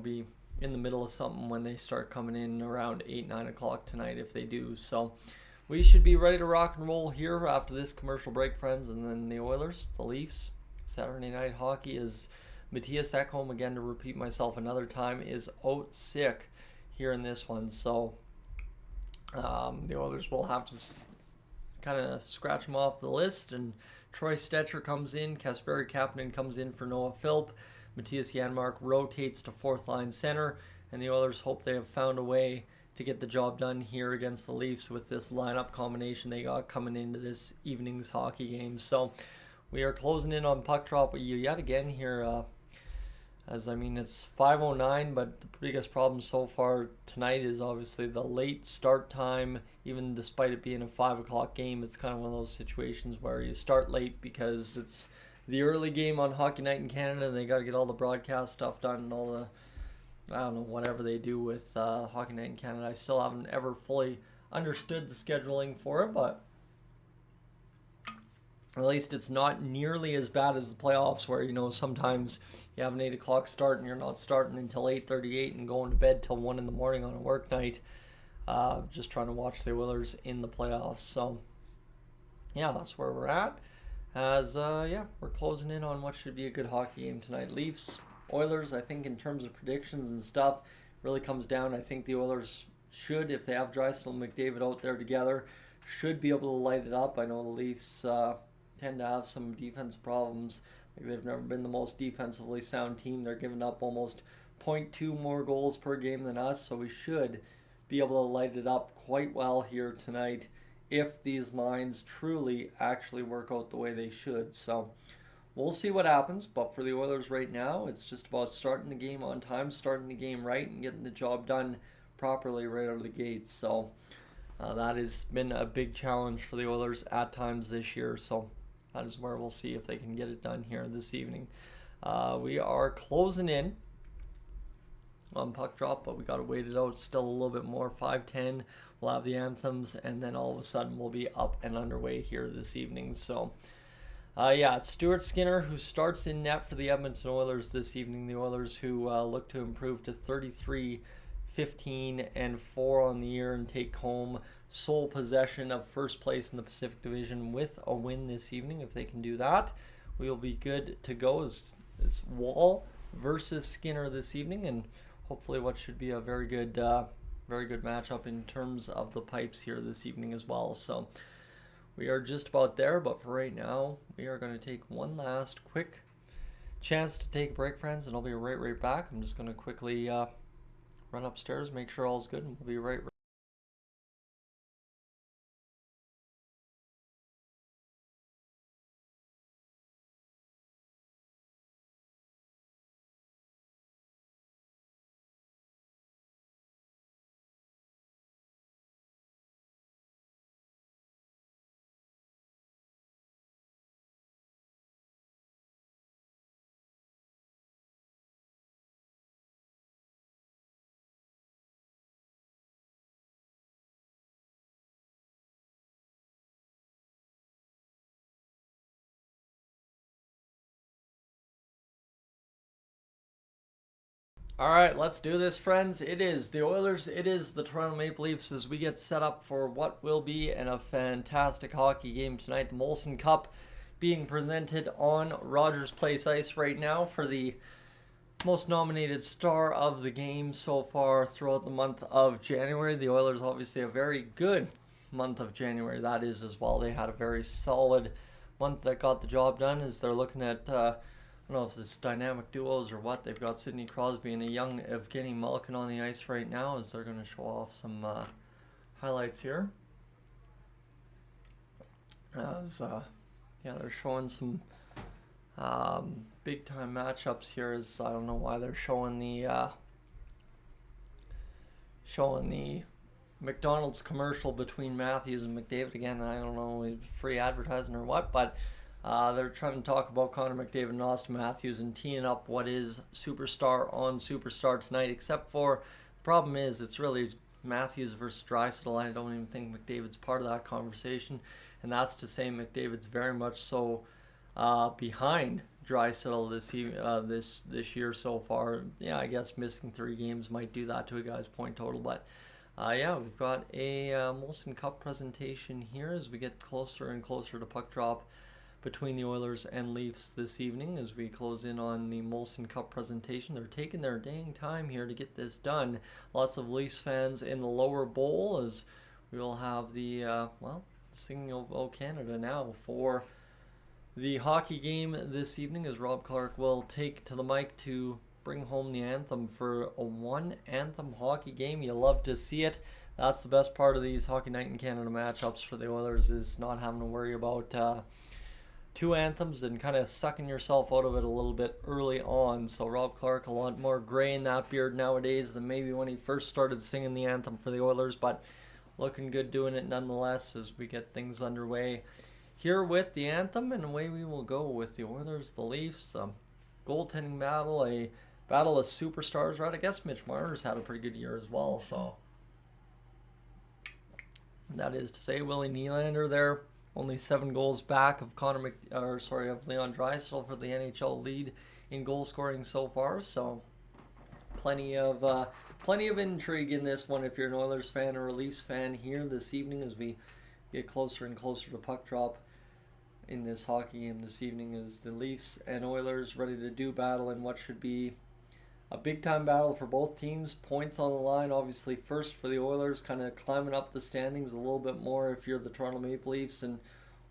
be in the middle of something when they start coming in around 8-9 o'clock tonight if they do. So we should be ready to rock and roll here after this commercial break, friends. And then the Oilers, the Leafs, Saturday night hockey is Matthias Ekholm, again to repeat myself another time, is out sick here in this one. So the Oilers will have to kind of scratch him off the list, and Troy Stetcher comes in, Kasperi Kapanen comes in for Noah Philp, Matthias Janmark rotates to 4th line center, and the Oilers hope they have found a way to get the job done here against the Leafs with this lineup combination they got coming into this evening's hockey game. So we are closing in on puck drop yet again here. It's 5:09, but the biggest problem so far tonight is obviously the late start time. Even despite it being a 5 o'clock game, it's kind of one of those situations where you start late because it's the early game on Hockey Night in Canada, and they got to get all the broadcast stuff done and all the, whatever they do with Hockey Night in Canada. I still haven't ever fully understood the scheduling for it, but at least it's not nearly as bad as the playoffs where, sometimes you have an 8 o'clock start and you're not starting until 8:38 and going to bed till 1 in the morning on a work night, just trying to watch the Oilers in the playoffs. So, yeah, that's where we're at. We're closing in on what should be a good hockey game tonight. Leafs, Oilers, I think in terms of predictions and stuff, really comes down. I think the Oilers should, if they have Drysdale and McDavid out there together, should be able to light it up. I know the Leafs tend to have some defense problems. Like, they've never been the most defensively sound team. They're giving up almost 0.2 more goals per game than us, so we should be able to light it up quite well here tonight if these lines truly actually work out the way they should. So we'll see what happens, but for the Oilers right now, it's just about starting the game on time, starting the game right, and getting the job done properly right out of the gates. So that has been a big challenge for the Oilers at times this year. So that is where we'll see if they can get it done here this evening. We are closing in on puck drop, but we got to wait it out still a little bit more. 5:10, we'll have the anthems, and then all of a sudden we'll be up and underway here this evening. So yeah, Stuart Skinner, who starts in net for the Edmonton Oilers this evening. The Oilers who look to improve to 33-15-4 on the year and take home sole possession of first place in the Pacific Division with a win this evening. If they can do that, we will be good to go. It's Wall versus Skinner this evening, and hopefully what should be a very good matchup in terms of the pipes here this evening as well. So we are just about there, but for right now, we are going to take one last quick chance to take a break, friends, and I'll be right back. I'm just going to quickly run upstairs, make sure all's good, and we'll be right. All right, let's do this, friends. It is the Oilers, it is the Toronto Maple Leafs as we get set up for what will be a fantastic hockey game tonight. The Molson Cup being presented on Rogers Place Ice right now for the most nominated star of the game so far throughout the month of January. The Oilers obviously a very good month of January, that is as well. They had a very solid month that got the job done as they're looking at I don't know if it's dynamic duos or what. They've got Sidney Crosby and a young Evgeny Malkin on the ice right now as they're going to show off some highlights here. Yeah, they're showing some big time matchups here. As I don't know why they're showing the McDonald's commercial between Matthews and McDavid again. I don't know, free advertising or what, but they're trying to talk about Connor McDavid and Austin Matthews and teeing up what is superstar on superstar tonight, except for the problem is it's really Matthews versus Draisaitl. I don't even think McDavid's part of that conversation, and that's to say McDavid's very much so behind Draisaitl this year so far. Yeah, I guess missing 3 games might do that to a guy's point total, but yeah, we've got a Molson Cup presentation here as we get closer and closer to puck drop between the Oilers and Leafs this evening as we close in on the Molson Cup presentation. They're taking their dang time here to get this done. Lots of Leafs fans in the lower bowl as we will have the, singing of O Canada now for the hockey game this evening as Rob Clark will take to the mic to bring home the anthem for a one-anthem hockey game. You love to see it. That's the best part of these Hockey Night in Canada matchups for the Oilers, is not having to worry about 2 anthems and kind of sucking yourself out of it a little bit early on. So Rob Clark, a lot more gray in that beard nowadays than maybe when he first started singing the anthem for the Oilers, but looking good doing it nonetheless as we get things underway here with the anthem, and away we will go with the Oilers, the Leafs, goaltending battle, a battle of superstars, right? I guess Mitch Marner's had a pretty good year as well, so that is to say Willie Nylander there, only 7 goals back of Leon Draisaitl for the NHL lead in goal scoring so far. So plenty of intrigue in this one if you're an Oilers fan or a Leafs fan here this evening as we get closer and closer to puck drop in this hockey game this evening, as the Leafs and Oilers ready to do battle in what should be a big time battle for both teams. Points on the line, obviously first for the Oilers, kind of climbing up the standings a little bit more if you're the Toronto Maple Leafs, and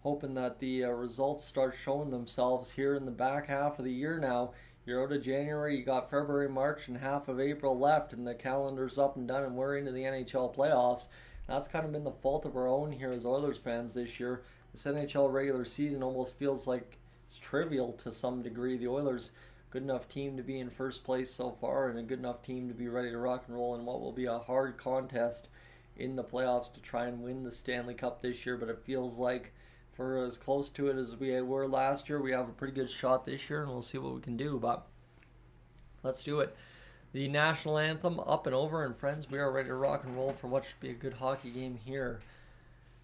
hoping that the results start showing themselves here in the back half of the year now. You're out of January, you got February, March, and half of April left, and the calendar's up and done, and we're into the NHL playoffs. That's kind of been the fault of our own here as Oilers fans this year. This NHL regular season almost feels like it's trivial to some degree. The Oilers good enough team to be in first place so far, and a good enough team to be ready to rock and roll in what will be a hard contest in the playoffs to try and win the Stanley Cup this year. But it feels like for as close to it as we were last year, we have a pretty good shot this year, and we'll see what we can do. But let's do it. The national anthem up and over, and friends, we are ready to rock and roll for what should be a good hockey game here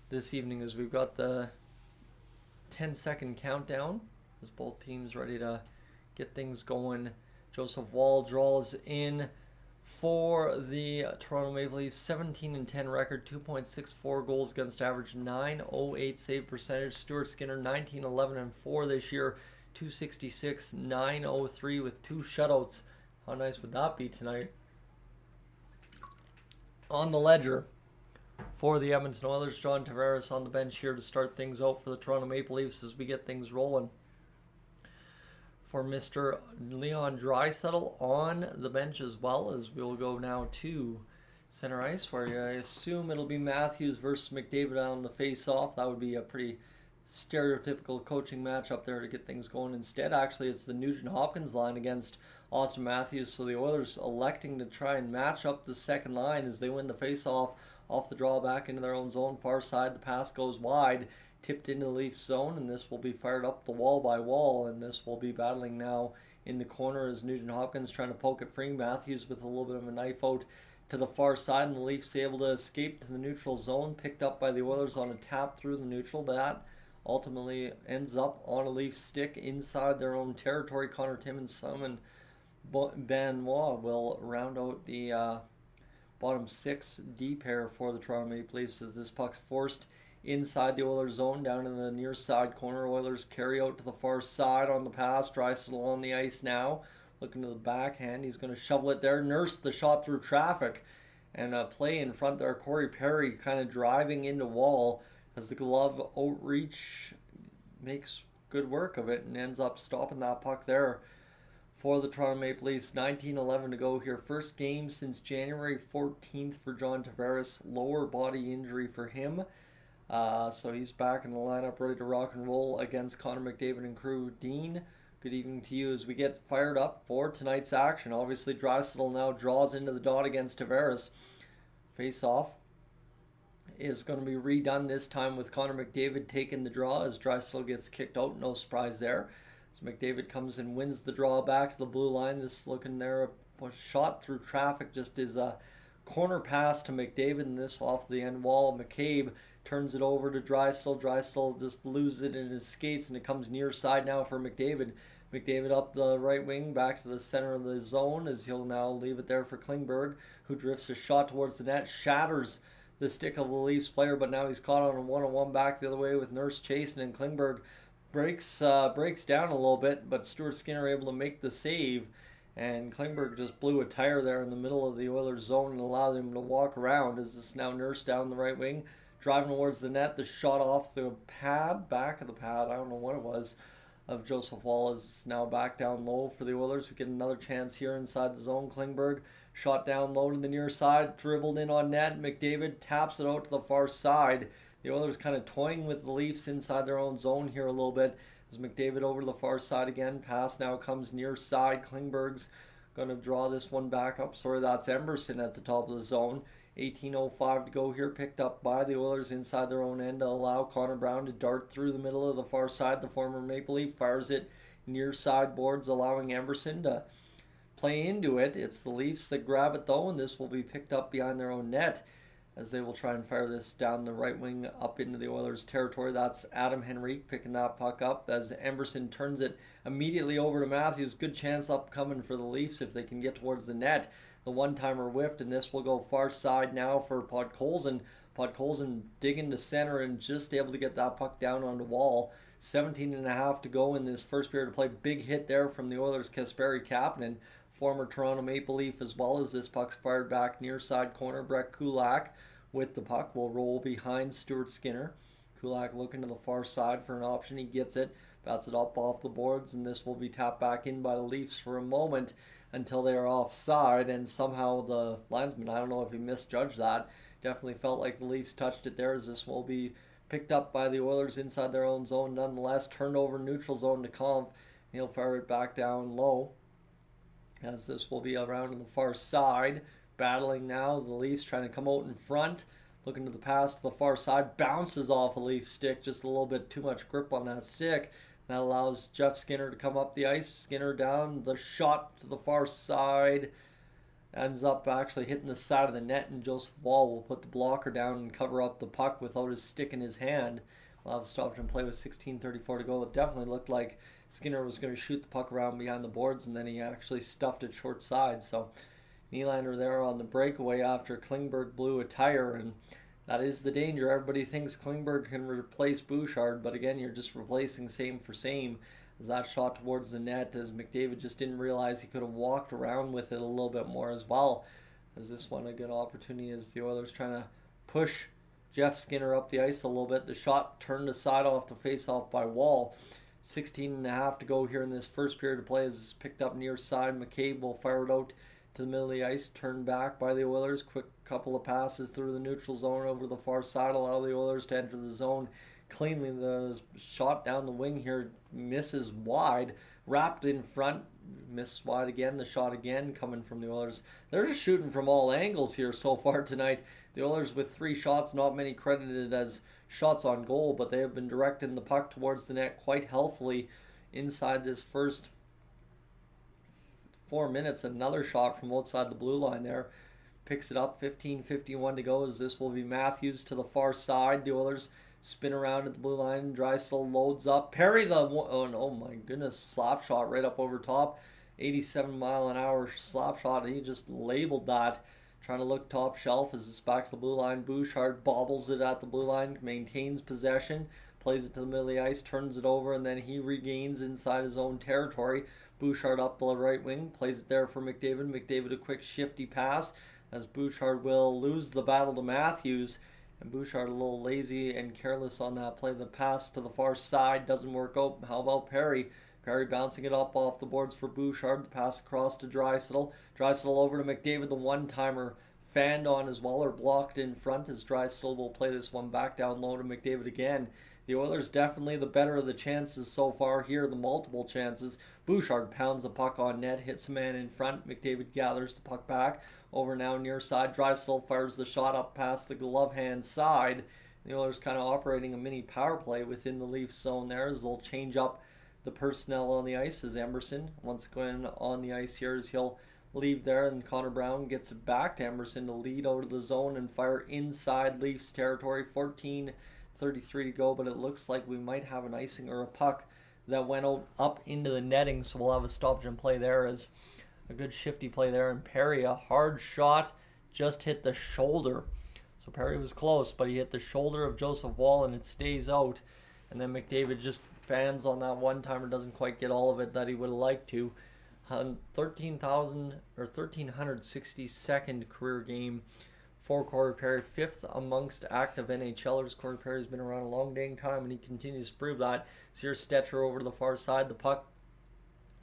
this evening, as we've got the 10-second countdown as both teams ready to get things going. Joseph Woll draws in for the Toronto Maple Leafs, 17-10 record, 2.64 goals against average, 9.08 save percentage. Stuart Skinner, 19-11-4 this year, 266, 9.03 with 2 shutouts. How nice would that be tonight? On the ledger for the Edmonton Oilers, John Tavares on the bench here to start things out for the Toronto Maple Leafs as we get things rolling. For Mr. Leon Draisaitl on the bench as well, as we'll go now to center ice, where I assume it'll be Matthews versus McDavid on the face-off. That would be a pretty stereotypical coaching match up there to get things going. Instead, actually, it's the Nugent-Hopkins line against Austin Matthews, so the Oilers electing to try and match up the second line as they win the face-off off the draw back into their own zone. Far side, the pass goes wide, tipped into the Leafs zone, and this will be fired up the wall by Woll, and this will be battling now in the corner as Nugent-Hopkins trying to poke it free. Matthews with a little bit of a knife out to the far side, and the Leafs able to escape to the neutral zone, picked up by the Oilers on a tap through the neutral. That ultimately ends up on a Leaf stick inside their own territory. Connor Timmins and Benoit will round out the bottom 6 D pair for the Toronto Maple Leafs as this puck's forced inside the Oilers zone down in the near side corner. Oilers carry out to the far side on the pass. Draisaitl on the ice now, looking to the backhand. He's going to shovel it there. Nurse the shot through traffic, and a play in front there. Corey Perry kind of driving into Woll as the glove outreach makes good work of it and ends up stopping that puck there for the Toronto Maple Leafs. 19-11 to go here. First game since January 14th for John Tavares. Lower body injury for him. So he's back in the lineup ready to rock and roll against Connor McDavid and crew. Dean, good evening to you as we get fired up for tonight's action. Obviously, Draisaitl now draws into the dot against Tavares. Face-off is going to be redone this time with Connor McDavid taking the draw as Draisaitl gets kicked out. No surprise there. So McDavid comes and wins the draw back to the blue line. This looking there, a shot through traffic, just is a corner pass to McDavid, and this off the end wall. McCabe turns it over to Draisaitl. Draisaitl just loses it in his skates, and it comes near side now for McDavid. McDavid up the right wing, back to the center of the zone as he'll now leave it there for Klingberg, who drifts a shot towards the net, shatters the stick of the Leafs player, but now he's caught on a one-on-one back the other way with Nurse chasing, and Klingberg breaks down a little bit, but Stuart Skinner able to make the save, and Klingberg just blew a tire there in the middle of the Oilers zone and allowed him to walk around as this now Nurse down the right wing, driving towards the net. The shot off the pad, back of the pad, I don't know what it was, of Joseph Woll is now back down low for the Oilers. We get another chance here inside the zone. Klingberg shot down low to the near side, dribbled in on net. McDavid taps it out to the far side. The Oilers kind of toying with the Leafs inside their own zone here a little bit as McDavid over to the far side again. Pass now comes near side. Klingberg's going to draw this one back up. Sorry, that's Emberson at the top of the zone. 18:05 to go here, picked up by the Oilers inside their own end to allow Connor Brown to dart through the middle of the far side. The former Maple Leaf fires it near side boards, allowing Emberson to play into it. It's the Leafs that grab it though, and this will be picked up behind their own net as they will try and fire this down the right wing up into the Oilers territory. That's Adam Henrique picking that puck up as Emberson turns it immediately over to Matthews. Good chance upcoming for the Leafs if they can get towards the net. The one-timer whiffed, and this will go far side now for Podkolzin. Podkolzin digging to center and just able to get that puck down on the wall. 17.5 to go in this first period of play. Big hit there from the Oilers' Kasperi Kapanen, former Toronto Maple Leaf, as well as this puck's fired back near side corner. Brett Kulak with the puck will roll behind Stuart Skinner. Kulak looking to the far side for an option. He gets it, bats it up off the boards, and this will be tapped back in by the Leafs for a moment until they are offside, and somehow the linesman, I don't know if he misjudged that, definitely felt like the Leafs touched it there, as this will be picked up by the Oilers inside their own zone nonetheless. Turned over neutral zone to Kampf, and he'll fire it back down low as this will be around on the far side. Battling now, the Leafs trying to come out in front. Looking to the pass to the far side. Bounces off a Leaf stick. Just a little bit too much grip on that stick. That allows Jeff Skinner to come up the ice. Skinner down. The shot to the far side ends up actually hitting the side of the net, and Joseph Woll will put the blocker down and cover up the puck without his stick in his hand. We'll have stopped and play with 16:34 to go. It definitely looked like Skinner was going to shoot the puck around behind the boards, and then he actually stuffed it short side. So Nylander there on the breakaway after Klingberg blew a tire, and that is the danger. Everybody thinks Klingberg can replace Bouchard, but again, you're just replacing same for same. As that shot towards the net, as McDavid just didn't realize he could have walked around with it a little bit more as well. As this one a good opportunity as the Oilers trying to push Jeff Skinner up the ice a little bit. The shot turned aside off the face-off by Woll. 16.5 to go here in this first period of play as it's picked up near side. McCabe will fire it out to the middle of the ice, turned back by the Oilers. Quick couple of passes through the neutral zone over the far side, allow the Oilers to enter the zone cleanly. The shot down the wing here misses wide, wrapped in front, missed wide again. The shot again coming from the Oilers. They're just shooting from all angles here so far tonight. The Oilers with 3 shots, not many credited as shots on goal, but they have been directing the puck towards the net quite healthily inside this first 4 minutes. Another shot from outside the blue line there. Picks it up, 15:51 to go as this will be Matthews to the far side. The Oilers spin around at the blue line. Draisaitl loads up. Perry oh my goodness, slap shot right up over top. 87-mile-an-hour slap shot. He just labeled that. Trying to look top shelf as it's back to the blue line. Bouchard bobbles it at the blue line, maintains possession, plays it to the middle of the ice, turns it over, and then he regains inside his own territory. Bouchard up the right wing, plays it there for McDavid. McDavid a quick shifty pass as Bouchard will lose the battle to Matthews. And Bouchard a little lazy and careless on that play. The pass to the far side doesn't work out. How about Perry? Perry bouncing it up off the boards for Bouchard. The pass across to Draisaitl. Draisaitl over to McDavid. The one-timer fanned on as well, or blocked in front as Draisaitl will play this one back down low to McDavid again. The Oilers definitely the better of the chances so far here, the multiple chances. Bouchard pounds the puck on net, hits a man in front. McDavid gathers the puck back. Over now near side. Draisaitl fires the shot up past the glove hand side. The Oilers kind of operating a mini power play within the Leafs zone there as they'll change up the personnel on the ice as Emerson once again on the ice here as he'll leave there, and Connor Brown gets it back to Emerson to lead out of the zone and fire inside Leafs territory. 14:33 to go, but it looks like we might have an icing or a puck that went out up into the netting, so we'll have a stoppage and play there as a good shifty play there. And Perry, a hard shot, just hit the shoulder. So Perry was close, but he hit the shoulder of Joseph Woll and it stays out. And then McDavid just fans on that one-timer, doesn't quite get all of it that he would have liked to. 1362nd career game for Corey Perry, 5th amongst active NHLers. Corey Perry's been around a long dang time and he continues to prove that. So here's Stetcher over to the far side, the puck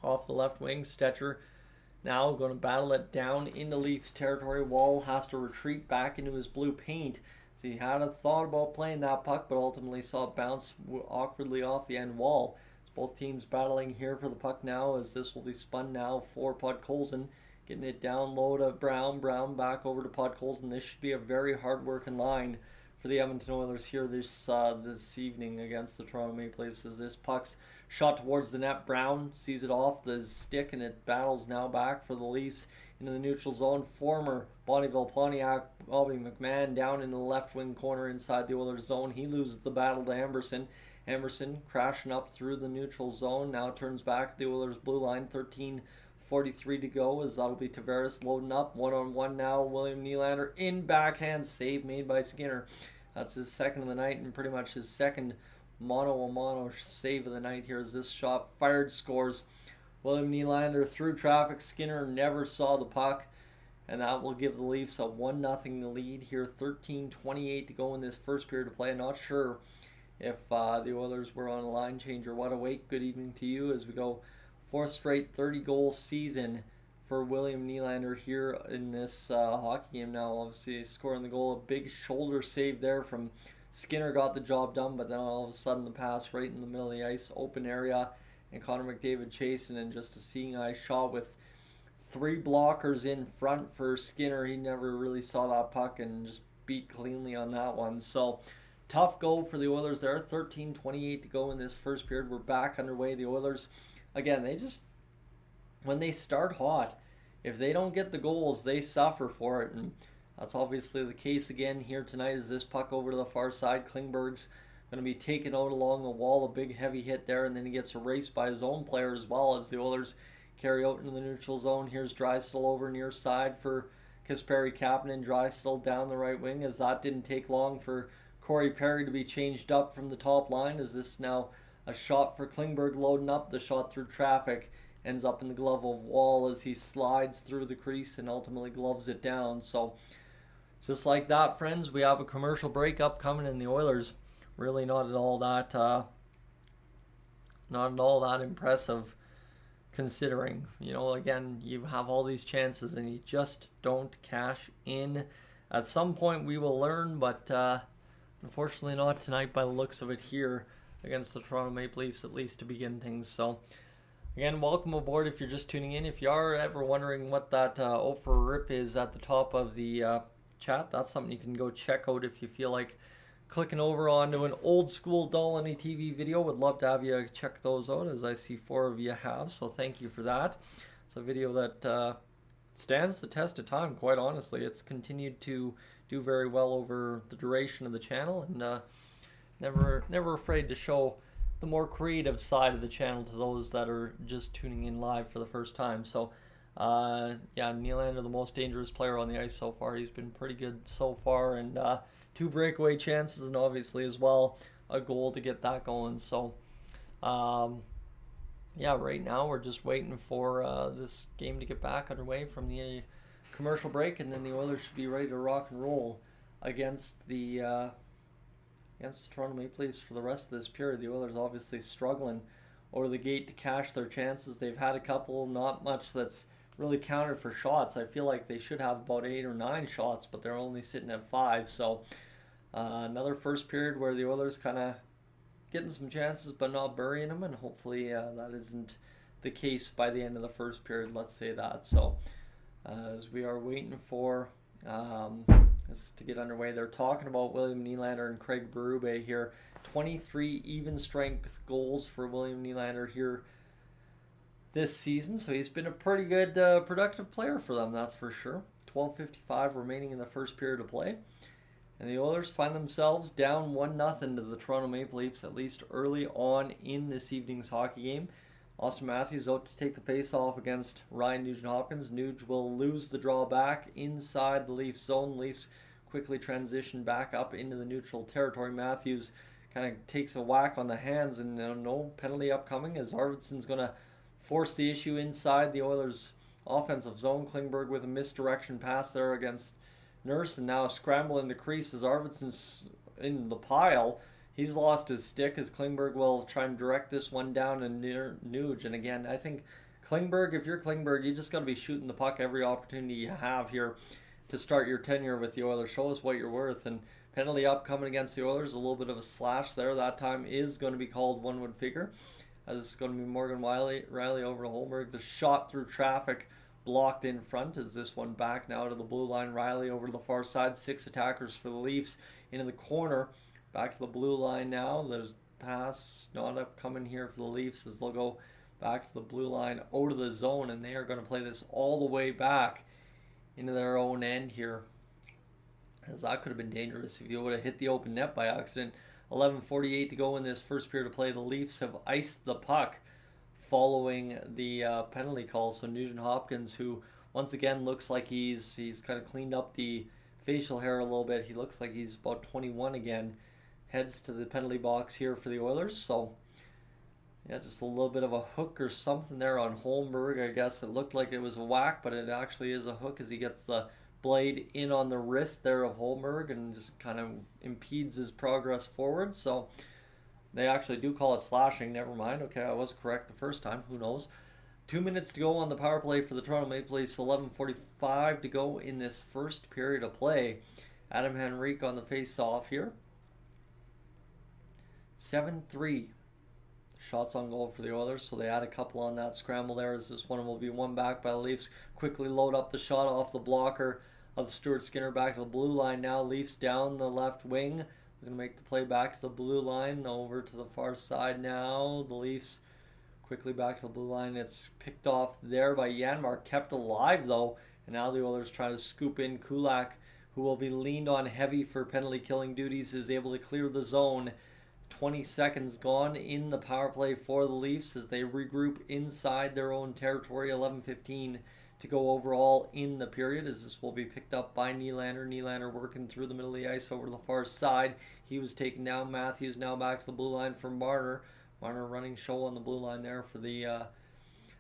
off the left wing. Stetcher now going to battle it down into Leafs territory. Woll has to retreat back into his blue paint. So he had a thought about playing that puck, but ultimately saw it bounce awkwardly off the end wall. So both teams battling here for the puck now as this will be spun now for Podkolzin. Getting it down low to Brown. Brown back over to Podkolzin. This should be a very hard-working line for the Edmonton Oilers here this evening against the Toronto Maple Leafs as this puck's shot towards the net. Brown sees it off the stick and it battles now back for the Leafs into the neutral zone. Former Bonnyville Pontiac Bobby McMahon down in the left wing corner inside the Oilers zone. He loses the battle to Emerson. Emerson crashing up through the neutral zone. Now turns back the Oilers blue line. 13:43 to go as that'll be Tavares loading up. One-on-one now. William Nylander in backhand save made by Skinner. That's his second of the night and pretty much his second mono-a-mono save of the night here as this shot fired scores. William Nylander through traffic. Skinner never saw the puck, and that will give the Leafs a 1-0 lead here. 13:28 to go in this first period of play. Not sure if the Oilers were on a line change or what. Awake, good evening to you as we go 4th straight 30-goal season for William Nylander here in this hockey game now. Obviously scoring the goal, a big shoulder save there from Skinner got the job done, but then all of a sudden the pass right in the middle of the ice, open area, and Connor McDavid chasing, and just a seeing eye shot with 3 blockers in front for Skinner. He never really saw that puck and just beat cleanly on that one. So tough goal for the Oilers there. 13:28 to go in this first period. We're back underway. The Oilers, again, they just, when they start hot, if they don't get the goals, they suffer for it. And that's obviously the case again here tonight as this puck over to the far side. Klingberg's going to be taken out along the wall. A big heavy hit there, and then he gets erased by his own player as well as the Oilers carry out into the neutral zone. Here's Drysdale over near side for Kasperi Kapanen. Drysdale down the right wing, as that didn't take long for Corey Perry to be changed up from the top line. As this now a shot for Klingberg loading up. The shot through traffic ends up in the glove of Wall as he slides through the crease and ultimately gloves it down. So just like that, friends, we have a commercial break upcoming, and the Oilers really not at all that impressive, considering, you know, again, you have all these chances and you just don't cash in. At some point we will learn, but unfortunately not tonight by the looks of it here against the Toronto Maple Leafs, at least to begin things. So again, welcome aboard if you're just tuning in. If you are ever wondering what that Ofer Rip is at the top of the chat, that's something you can go check out if you feel like clicking over onto an old school Dolynny TV video. Would love to have you check those out, as I see 4 of you have, so thank you for that. It's a video that stands the test of time, quite honestly. It's continued to do very well over the duration of the channel, and never afraid to show the more creative side of the channel to those that are just tuning in live for the first time. So yeah, Nylander, the most dangerous player on the ice so far. He's been pretty good so far, and 2 breakaway chances, and obviously as well a goal to get that going. So yeah, right now we're just waiting for this game to get back underway from the commercial break, and then the Oilers should be ready to rock and roll against the Toronto Maple Leafs for the rest of this period. The Oilers obviously struggling over the gate to cash their chances. They've had a couple, not much that's really counted for shots. I feel like they should have about 8 or 9 shots, but they're only sitting at 5. So another first period where the Oilers kind of getting some chances but not burying them, and hopefully that isn't the case by the end of the first period, let's say that. So as we are waiting for this to get underway, they're talking about William Nylander and Craig Berube here. 23 even strength goals for William Nylander here this season, so he's been a pretty good productive player for them, that's for sure. 12:55 remaining in the first period of play, and the Oilers find themselves down 1-0 to the Toronto Maple Leafs, at least early on in this evening's hockey game. Austin Matthews out to take the face-off against Ryan Nugent-Hopkins. Nuge will lose the draw back inside the Leafs zone. Leafs quickly transition back up into the neutral territory. Matthews kind of takes a whack on the hands, and no penalty upcoming, as Arvidsson's going to force the issue inside the Oilers' offensive zone. Klingberg with a misdirection pass there against Nurse, and now a scramble in the crease as Arvidsson's in the pile. He's lost his stick as Klingberg will try and direct this one down and near Nuge. And again, I think Klingberg, if you're Klingberg, you just got to be shooting the puck every opportunity you have here to start your tenure with the Oilers. Show us what you're worth. And penalty upcoming against the Oilers, a little bit of a slash there. That time is going to be called, one would figure. As it's going to be Morgan Riley over to Holmberg. The shot through traffic blocked in front, as this one back now to the blue line. Riley over to the far side. 6 attackers for the Leafs into the corner. Back to the blue line now. There's pass not upcoming here for the Leafs, as they'll go back to the blue line out of the zone, and they are going to play this all the way back into their own end here, as that could have been dangerous if you would have hit the open net by accident. 11:48 to go in this first period of play. The Leafs have iced the puck following the penalty call. So Nugent-Hopkins, who once again looks like he's kind of cleaned up the facial hair a little bit. He looks like he's about 21 again. Heads to the penalty box here for the Oilers. So yeah, just a little bit of a hook or something there on Holmberg. I guess it looked like it was a whack, but it actually is a hook, as he gets the blade in on the wrist there of Holmberg and just kind of impedes his progress forward. So they actually do call it slashing. Never mind. Okay, I was correct the first time. Who knows? 2 minutes to go on the power play for the Toronto Maple Leafs. 11:45 to go in this first period of play. Adam Henrique on the face-off here. 7-3. shots on goal for the Oilers, so they add a couple on that scramble there, as this one will be won back by the Leafs. Quickly load up the shot off the blocker of Stuart Skinner back to the blue line now. Leafs down the left wing. They're going to make the play back to the blue line, over to the far side now. The Leafs quickly back to the blue line. It's picked off there by Janmark, kept alive though, and now the Oilers try to scoop in. Kulak, who will be leaned on heavy for penalty killing duties, is able to clear the zone. 20 seconds gone in the power play for the Leafs as they regroup inside their own territory. 11:15 to go overall in the period, as this will be picked up by Nylander. Nylander working through the middle of the ice over to the far side. He was taken down. Matthews now back to the blue line for Marner. Marner running show on the blue line there for the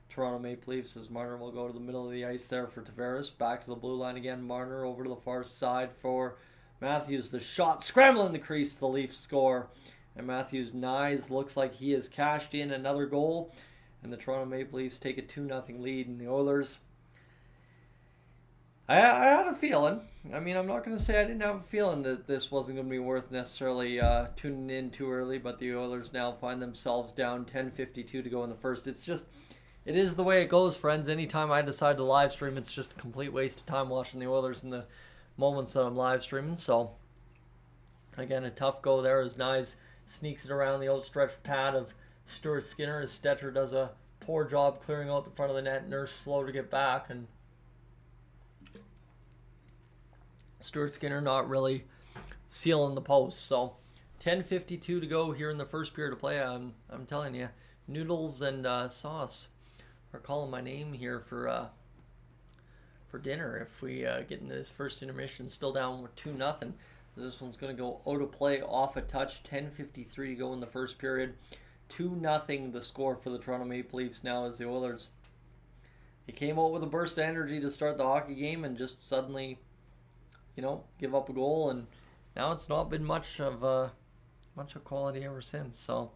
Toronto Maple Leafs, as Marner will go to the middle of the ice there for Tavares. Back to the blue line again. Marner over to the far side for Matthews. The shot scrambling the crease. The Leafs score. And Matthews' Nyes looks like he has cashed in another goal. And the Toronto Maple Leafs take a 2-0 lead. And the Oilers, I had a feeling. I mean, I'm not going to say I didn't have a feeling that this wasn't going to be worth necessarily tuning in too early. But the Oilers now find themselves down 10:52 to go in the first. It is the way it goes, friends. Anytime I decide to live stream, it's just a complete waste of time watching the Oilers in the moments that I'm live streaming. So, again, a tough go there as Nyes sneaks it around the outstretched pad of Stuart Skinner as Stetcher does a poor job clearing out the front of the net. Nurse slow to get back, and Stuart Skinner not really sealing the post. So 10:52 to go here in the first period of play. I'm telling you, noodles and sauce are calling my name here for dinner if we get into this first intermission still down with 2-0. This one's going to go out of play off a touch. 10:53 to go in the first period. 2-0 the score for the Toronto Maple Leafs now, as the Oilers, they came out with a burst of energy to start the hockey game and just suddenly, give up a goal, and now it's not been much of quality ever since. So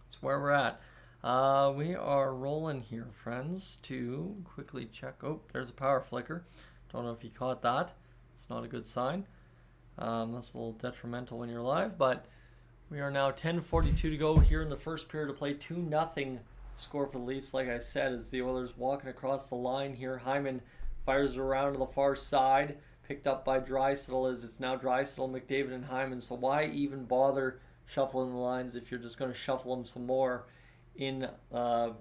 that's where we're at. We are rolling here, friends, to quickly check. Oh, there's a power flicker. Don't know if you caught that. It's not a good sign. That's a little detrimental when you're live, but we are now 10:42 to go here in the first period of play. 2-0 score for the Leafs, like I said, as the Oilers walking across the line here. Hyman fires it around to the far side, picked up by Draisaitl, as it's now Draisaitl, McDavid, and Hyman. So why even bother shuffling the lines if you're just going to shuffle them some more in the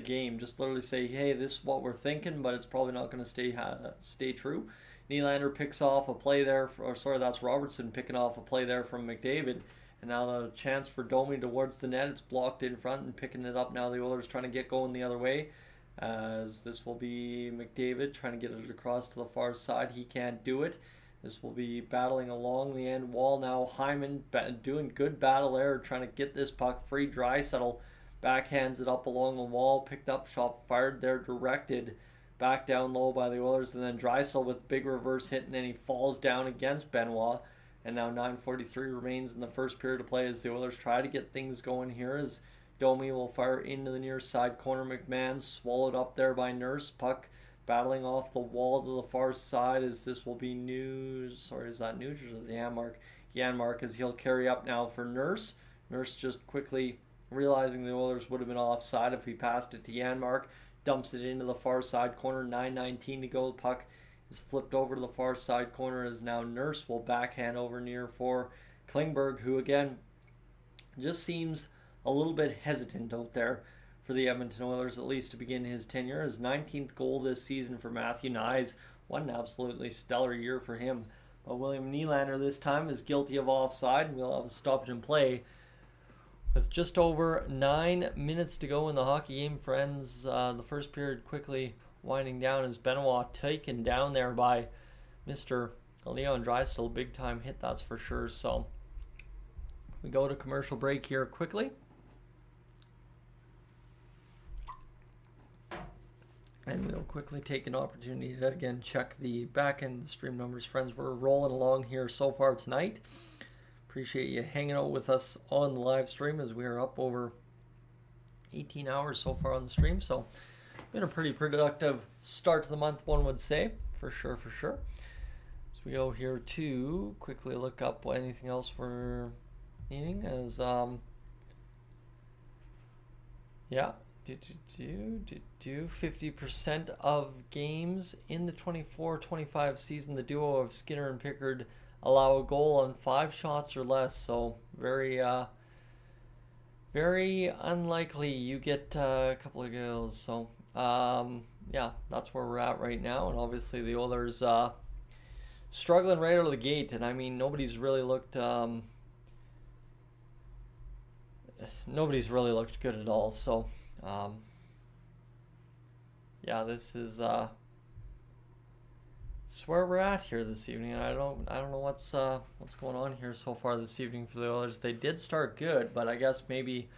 game? Just literally say, hey, this is what we're thinking, but it's probably not going to stay true. Nylander picks off a play there, that's Robertson picking off a play there from McDavid, and now the chance for Domi towards the net. It's blocked in front and picking it up now. The Oilers trying to get going the other way, as this will be McDavid trying to get it across to the far side. He can't do it. This will be battling along the end wall now. Hyman doing good battle there, trying to get this puck free. Draisaitl backhands it up along the wall, picked up, shot fired there, directed back down low by the Oilers, and then Draisaitl with big reverse hit, and then he falls down against Benoit. And now 9:43 remains in the first period of play as the Oilers try to get things going here, as Domi will fire into the near side corner. McMahon swallowed up there by Nurse. Puck battling off the wall to the far side, as this will be is that News or is it Janmark? Janmark, as he'll carry up now for Nurse. Nurse just quickly realizing the Oilers would have been offside if he passed it to Janmark. Dumps it into the far side corner. 9:19 to go. The puck is flipped over to the far side corner, as now Nurse will backhand over near for Klingberg, who again just seems a little bit hesitant out there for the Edmonton Oilers, at least to begin his tenure. His 19th goal this season for Matthew Nyes. What an absolutely stellar year for him. But William Nylander this time is guilty of offside, and we'll have a stoppage in play with just over 9 minutes to go in the hockey game, friends. The first period quickly winding down as Benoit taken down there by Mr. Leon Draisaitl. Big time hit, that's for sure. So we go to commercial break here quickly. And we'll quickly take an opportunity to again check the back end of the stream numbers, friends. We're rolling along here so far tonight. Appreciate you hanging out with us on the live stream, as we are up over 18 hours so far on the stream. So been a pretty productive start to the month, one would say, for sure. As we go here to quickly look up anything else we're needing as yeah, 50% of games in the 24-25 season, the duo of Skinner and Pickard allow a goal on 5 shots or less. So very unlikely you get a couple of goals. So yeah, that's where we're at right now. And obviously the Oilers struggling right out of the gate. And I mean, nobody's really looked good at all. So yeah, this is where we're at here this evening. And I don't know what's going on here so far this evening for the Oilers. They did start good, but I guess maybe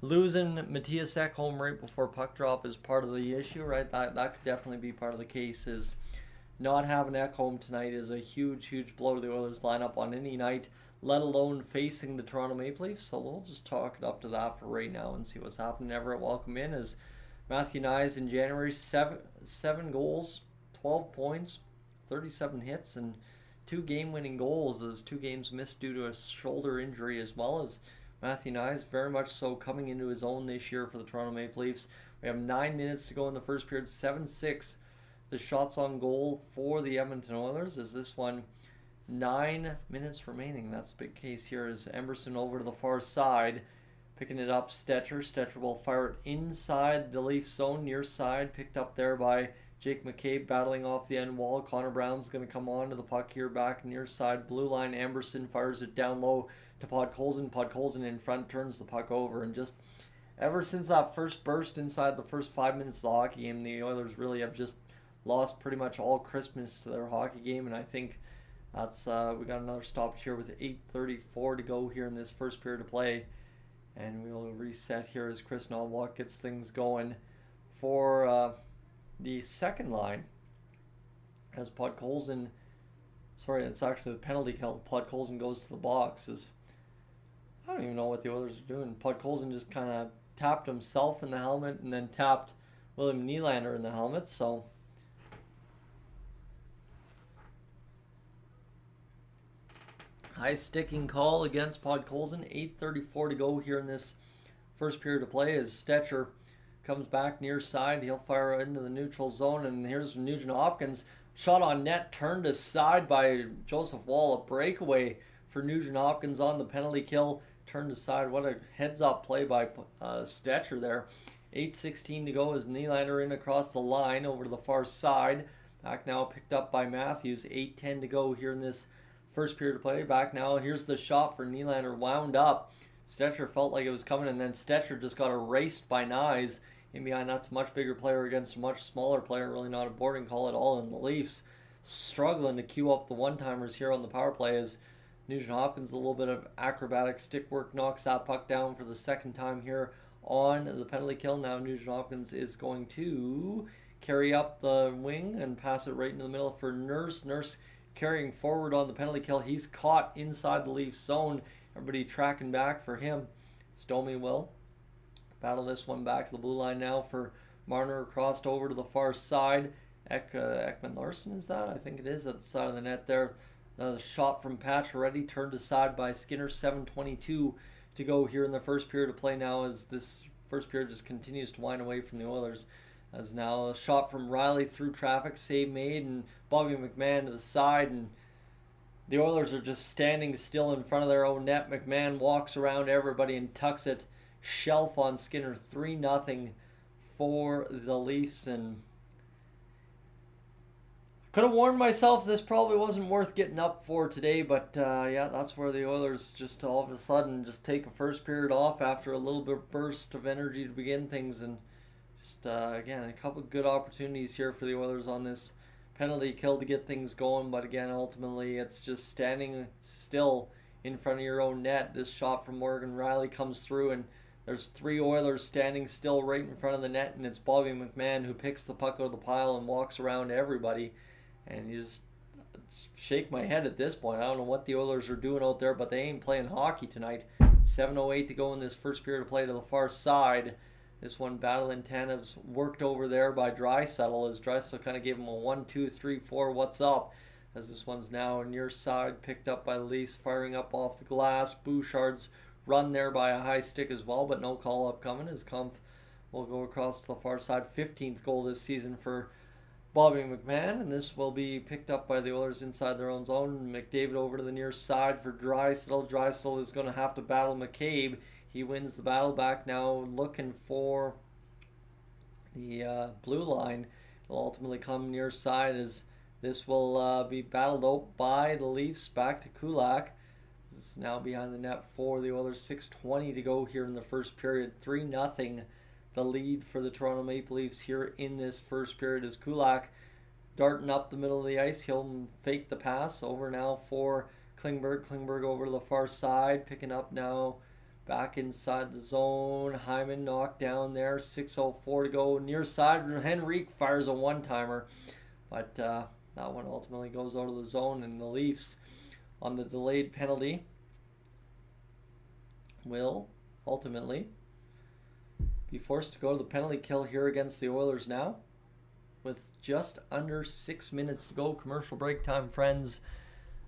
losing Matthias Ekholm right before puck drop is part of the issue, right? That could definitely be part of the case. Is not having Ekholm tonight is a huge blow to the Oilers lineup on any night, let alone facing the Toronto Maple Leafs. So we'll just talk it up to that for right now and see what's happening. Everett, welcome in. As Matthew Knies in January, seven goals, 12 points, 37 hits, and 2 game-winning goals as 2 games missed due to a shoulder injury, as well as Matthew Knies very much so coming into his own this year for the Toronto Maple Leafs. We have 9 minutes to go in the first period, 7-6 the shots on goal for the Edmonton Oilers. As this one, 9 minutes remaining. That's the big case here as Emberson over to the far side, picking it up. Stetcher will fire it inside the Leafs zone, near side, picked up there by Jake McCabe, battling off the end wall. Connor Brown's going to come on to the puck here, back near side blue line. Emberson fires it down low to Podkolzin. Podkolzin in front turns the puck over, and just ever since that first burst inside the first 5 minutes of the hockey game, the Oilers really have just lost pretty much all Christmas to their hockey game. And I think that's we got another stoppage here with 8:34 to go here in this first period of play, and we'll reset here as Chris Knobloch gets things going for the second line, as Podkolzin, sorry, it's actually the penalty kill. Podkolzin goes to the box. I don't even know what the Oilers are doing. Podkolzin just kind of tapped himself in the helmet and then tapped William Nylander in the helmet. So high sticking call against Podkolzin. 8:34 to go here in this first period of play as Stetcher comes back near side. He'll fire into the neutral zone, and here's Nugent Hopkins. Shot on net, turned aside by Joseph Wall. A breakaway for Nugent Hopkins on the penalty kill. Turned aside. What a heads-up play by Stetcher there. 8:16 to go as Nylander in across the line over to the far side. Back now picked up by Matthews. 8:10 to go here in this first period of play. Back now. Here's the shot for Nylander. Wound up. Stetcher felt like it was coming, and then Stetcher just got erased by Knies. In behind, that's a much bigger player against a much smaller player. Really not a boarding call at all. And the Leafs struggling to queue up the one-timers here on the power play as Nugent Hopkins, a little bit of acrobatic stick work, knocks that puck down for the second time here on the penalty kill. Now Nugent Hopkins is going to carry up the wing and pass it right into the middle for Nurse. Nurse carrying forward on the penalty kill. He's caught inside the Leafs zone. Everybody tracking back for him. Domi will battle this one back to the blue line now for Marner, crossed over to the far side. Ekman Larson, is that? I think it is at the side of the net there. The shot from Pacioretty turned aside by Skinner. 7:22 to go here in the first period of play now as this first period just continues to wind away from the Oilers. As now a shot from Riley through traffic, save made, and Bobby McMahon to the side, and the Oilers are just standing still in front of their own net. McMahon walks around everybody and tucks it shelf on Skinner. 3-0 for the Leafs, and could have warned myself this probably wasn't worth getting up for today, but yeah, that's where the Oilers just all of a sudden just take a first period off after a little bit burst of energy to begin things, and just again, a couple of good opportunities here for the Oilers on this penalty kill to get things going, but again, ultimately it's just standing still in front of your own net. This shot from Morgan Riley comes through, and there's 3 Oilers standing still right in front of the net, and it's Bobby McMahon who picks the puck out of the pile and walks around everybody. And you just shake my head at this point. I don't know what the Oilers are doing out there, but they ain't playing hockey tonight. 7:08 to go in this first period of play to the far side. This one, battling Tanev's worked over there by Draisaitl, as Draisaitl kind of gave him a 1, 2, 3, 4, what's up. as this one's now near side, picked up by the Leafs, firing up off the glass. Bouchard's run there by a high stick as well, but no call up coming as Kumpf will go across to the far side. 15th goal this season for Bobby McMahon, and this will be picked up by the Oilers inside their own zone. McDavid over to the near side for Draisaitl. Draisaitl is going to have to battle McCabe. He wins the battle back now, looking for the blue line. It'll ultimately come near side as this will be battled out by the Leafs back to Kulak. This is now behind the net for the Oilers. 6:20 to go here in the first period. 3-0 the lead for the Toronto Maple Leafs here in this first period as Kulak darting up the middle of the ice. He'll fake the pass over now for Klingberg. Klingberg over to the far side, picking up now back inside the zone. Hyman knocked down there. 6:04 to go. Near side, Henrique fires a one-timer, but that one ultimately goes out of the zone, and the Leafs on the delayed penalty will ultimately be forced to go to the penalty kill here against the Oilers now with just under 6 minutes to go. Commercial break time, friends.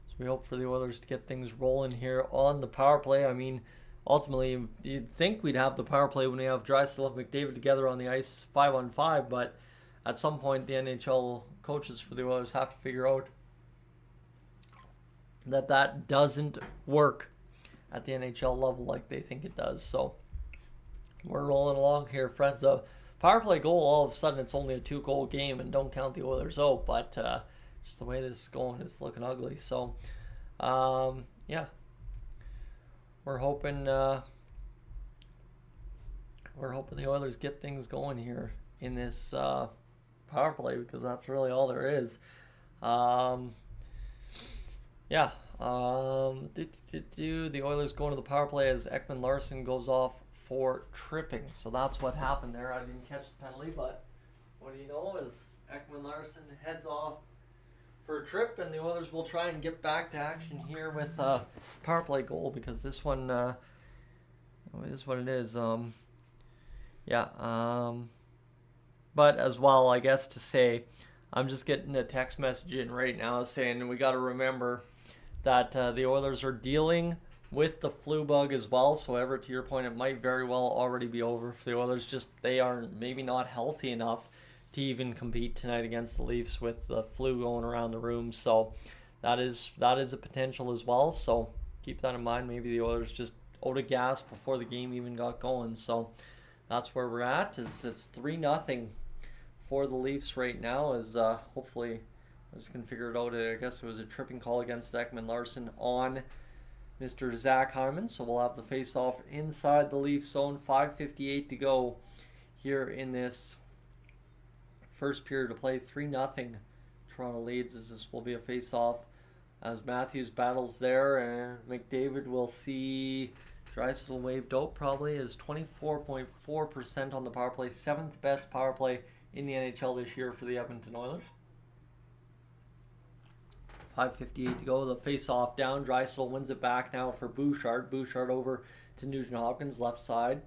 So we hope for the Oilers to get things rolling here on the power play. I mean, ultimately, you'd think we'd have the power play when we have Draisaitl and McDavid together on the ice 5-on-5, but at some point the NHL coaches for the Oilers have to figure out that doesn't work at the NHL level like they think it does. So we're rolling along here, friends. The power play goal, all of a sudden, it's only a 2-goal game, and don't count the Oilers out. But just the way this is going, it's looking ugly. So, yeah, we're hoping the Oilers get things going here in this power play, because that's really all there is. Yeah. The Oilers going to the power play as Ekman Larsson goes off for tripping. So that's what happened there. I didn't catch the penalty, but what do you know is Ekman Larsson heads off for a trip, and the Oilers will try and get back to action here with a power play goal, because this one is what it is. But as well, I guess to say, I'm just getting a text message in right now saying we got to remember that the Oilers are dealing with the flu bug as well. So, Everett, to your point, it might very well already be over for the Oilers. Just they are maybe not healthy enough to even compete tonight against the Leafs with the flu going around the room. So that is a potential as well. So keep that in mind. Maybe the Oilers just out of gas before the game even got going. So that's where we're at. It's 3-0 for the Leafs right now. As hopefully I just can figure it out. I guess it was a tripping call against Ekman Larsson on Mr. Zach Hyman. So we'll have the face-off inside the Leafs zone. 5:58 to go here in this first period of play. 3-0 Toronto leads, as this will be a face-off as Matthews battles there, and McDavid will see Draisaitl waved out probably as 24.4% on the power play. 7th best power play in the NHL this year for the Edmonton Oilers. 5:58 to go. The face-off down. Draisaitl wins it back now for Bouchard. Bouchard over to Nugent-Hopkins, left side.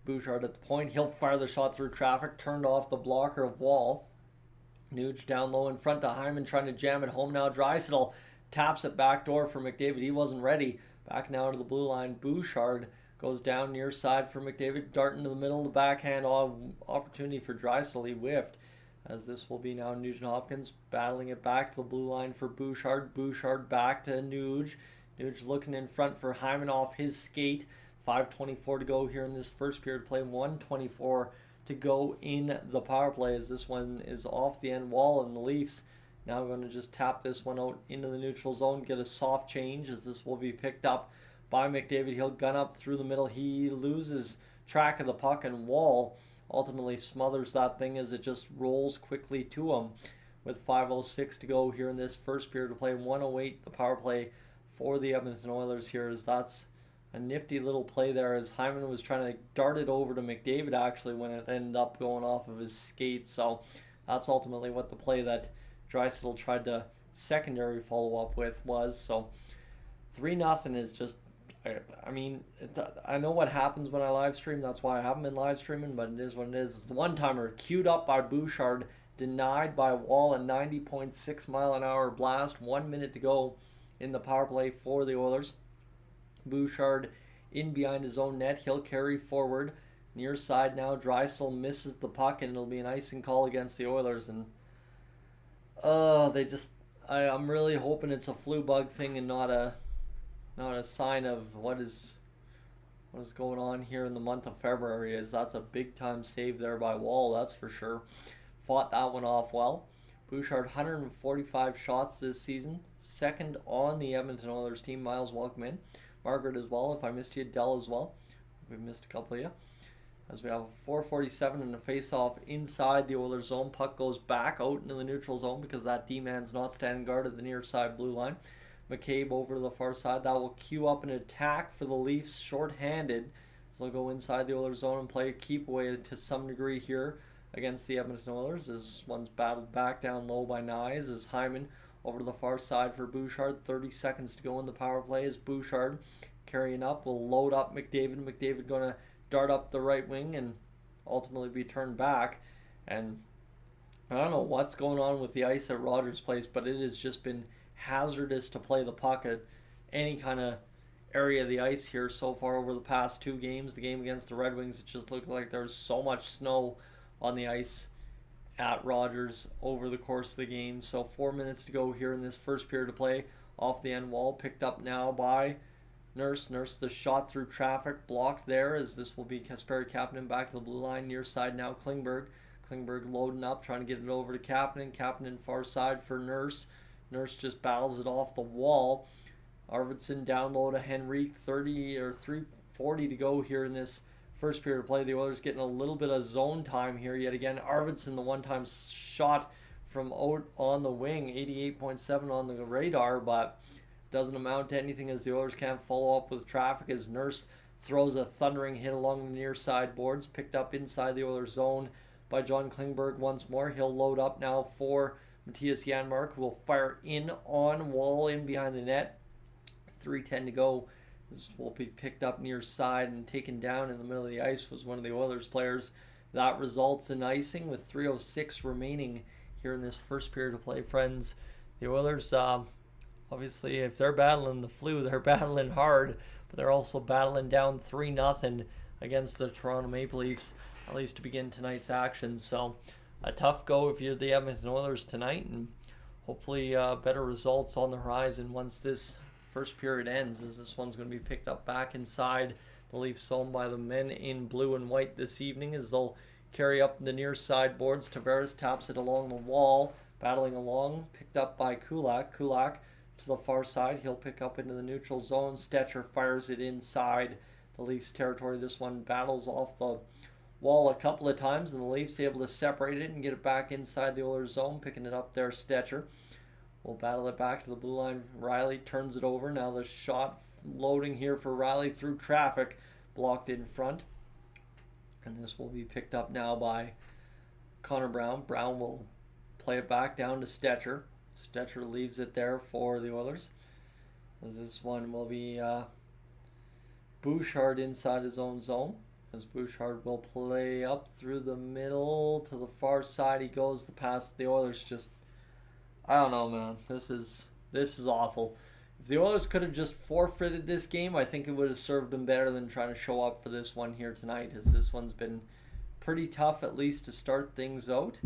Bouchard at the point. He'll fire the shot through traffic. Turned off the blocker of Wall. Nuge down low in front to Hyman, trying to jam it home now. Draisaitl taps it back door for McDavid. He wasn't ready. Back now to the blue line. Bouchard goes down near side for McDavid. Darting to the middle. The backhand opportunity for Draisaitl. He whiffed. As this will be now Nugent-Hopkins battling it back to the blue line for Bouchard. Bouchard back to Nuge. Nuge looking in front for Hyman off his skate. 5:24 to go here in this first period play. 1:24 to go in the power play, as this one is off the end wall, and the Leafs now going to just tap this one out into the neutral zone, get a soft change, as this will be picked up by McDavid. He'll gun up through the middle. He loses track of the puck, and Wall ultimately smothers that thing as it just rolls quickly to him with 5:06 to go here in this first period of play. 1:08 the power play for the Edmonton Oilers here, as that's a nifty little play there, as Hyman was trying to dart it over to McDavid actually when it ended up going off of his skates. So that's ultimately what the play that Draisaitl tried to secondary follow up with was. So 3-0 is just, I mean, I know what happens when I live stream. That's why I haven't been live streaming, but it is what it is. It's the one-timer queued up by Bouchard denied by Wall, a 90.6 mile an hour blast. 1 minute to go in the power play for the Oilers. Bouchard in behind his own net. He'll carry forward. Near side now. Drysdale misses the puck, and it'll be an icing call against the Oilers. And I'm really hoping it's a flu bug thing and not a sign of what is going on here in the month of February. Is that's a big time save there by Wall, that's for sure. Fought that one off well. Bouchard 145 shots this season, second on the Edmonton Oilers team. Miles, welcome in. Margaret as well. If I missed you, Dell as well. We missed a couple of you. As we have a 4:47 and a face-off inside the Oilers zone. Puck goes back out into the neutral zone because that D-man's not standing guard at the near side blue line. McCabe over to the far side. That will cue up an attack for the Leafs, short-handed. So they'll go inside the Oilers zone and play a keep away to some degree here against the Edmonton Oilers. This one's battled back down low by Nyes as Hyman over to the far side for Bouchard. 30 seconds to go in the power play as Bouchard carrying up will load up McDavid. McDavid going to dart up the right wing and ultimately be turned back. And I don't know what's going on with the ice at Rogers Place, but it has just been hazardous to play the puck at any kind of area of the ice here so far over the past two games. The game against the Red Wings, it just looked like there was so much snow on the ice at Rogers over the course of the game. So 4 minutes to go here in this first period of play. Off the end wall, picked up now by Nurse, the shot through traffic, blocked there as this will be Kasperi Kapanen back to the blue line. Near side now, Klingberg loading up, trying to get it over to Kapanen far side for Nurse. Nurse just battles it off the wall. Arvidsson down low to Henrique. 3:40 to go here in this first period of play. The Oilers getting a little bit of zone time here yet again. Arvidsson, the one-time shot from out on the wing, 88.7 on the radar, but doesn't amount to anything as the Oilers can't follow up with traffic as Nurse throws a thundering hit along the near side boards. Picked up inside the Oilers zone by John Klingberg once more. He'll load up now for Matthias Janmark, who will fire in on Wall in behind the net. 3:10 to go. This will be picked up near side and taken down in the middle of the ice was one of the Oilers players. That results in icing with 3:06 remaining here in this first period of play, friends. The Oilers, obviously, if they're battling the flu, they're battling hard, but they're also battling down 3-0 against the Toronto Maple Leafs, at least to begin tonight's action. So a tough go if you're the Edmonton Oilers tonight, and hopefully better results on the horizon once this first period ends, as this one's going to be picked up back inside the Leafs zone by the men in blue and white this evening as they'll carry up the near side boards. Tavares taps it along the wall, battling along, picked up by Kulak. Kulak to the far side, he'll pick up into the neutral zone. Stetcher fires it inside the Leafs territory. This one battles off the wall a couple of times, and the Leafs able to separate it and get it back inside the Oilers zone. Picking it up there, Stetcher will battle it back to the blue line. Riley turns it over. Now the shot loading here for Riley through traffic, blocked in front, and this will be picked up now by Connor Brown. Brown will play it back down to Stetcher. Stetcher leaves it there for the Oilers. As this one will be Bouchard inside his own zone. As Bouchard will play up through the middle to the far side. He goes to pass. The Oilers just, I don't know, man. This is awful. If the Oilers could have just forfeited this game, I think it would have served them better than trying to show up for this one here tonight, as this one's been pretty tough at least to start things out.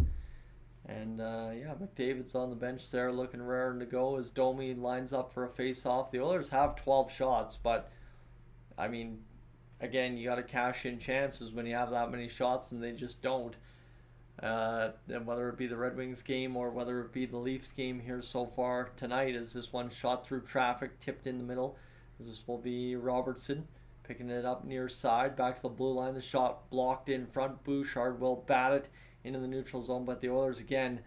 And yeah, McDavid's on the bench there looking raring to go as Domi lines up for a face-off. The Oilers have 12 shots, but I mean, again, you got to cash in chances when you have that many shots, and they just don't. And whether it be the Red Wings game or whether it be the Leafs game here so far tonight, as this one shot through traffic, tipped in the middle. This will be Robertson picking it up near side, back to the blue line. The shot blocked in front. Bouchard will bat it into the neutral zone, but the Oilers again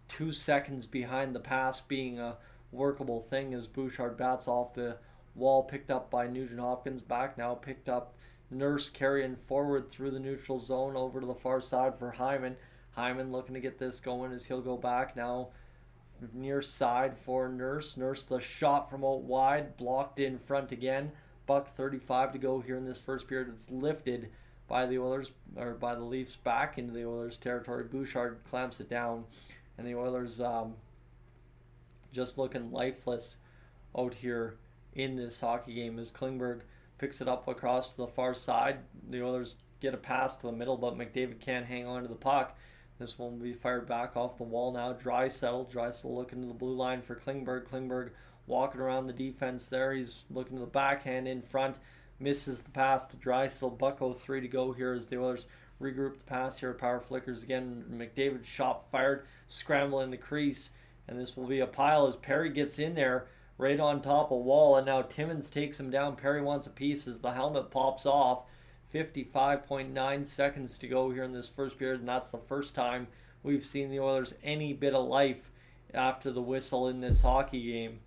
2 seconds behind the pass being a workable thing as Bouchard bats off the wall, picked up by Nugent Hopkins. Back now, picked up Nurse carrying forward through the neutral zone over to the far side for Hyman. Hyman looking to get this going as he'll go back now near side for Nurse. Nurse, the shot from out wide, blocked in front again. 1:35 to go here in this first period. It's lifted by the Oilers, or by the Leafs back into the Oilers territory. Bouchard clamps it down, and the Oilers just looking lifeless out here in this hockey game as Klingberg picks it up across to the far side. The Oilers get a pass to the middle, but McDavid can't hang on to the puck. This one will be fired back off the wall now. Draisaitl looking to the blue line for Klingberg. Klingberg walking around the defense there. He's looking to the backhand in front. Misses the pass to Draisaitl. Bucko 3 to go here as the Oilers regroup the pass here. Power flickers again. McDavid shot fired. Scramble in the crease. And this will be a pile as Perry gets in there right on top of Wall. And now Timmins takes him down. Perry wants a piece as the helmet pops off. 55.9 seconds to go here in this first period, and that's the first time we've seen the Oilers any bit of life after the whistle in this hockey game.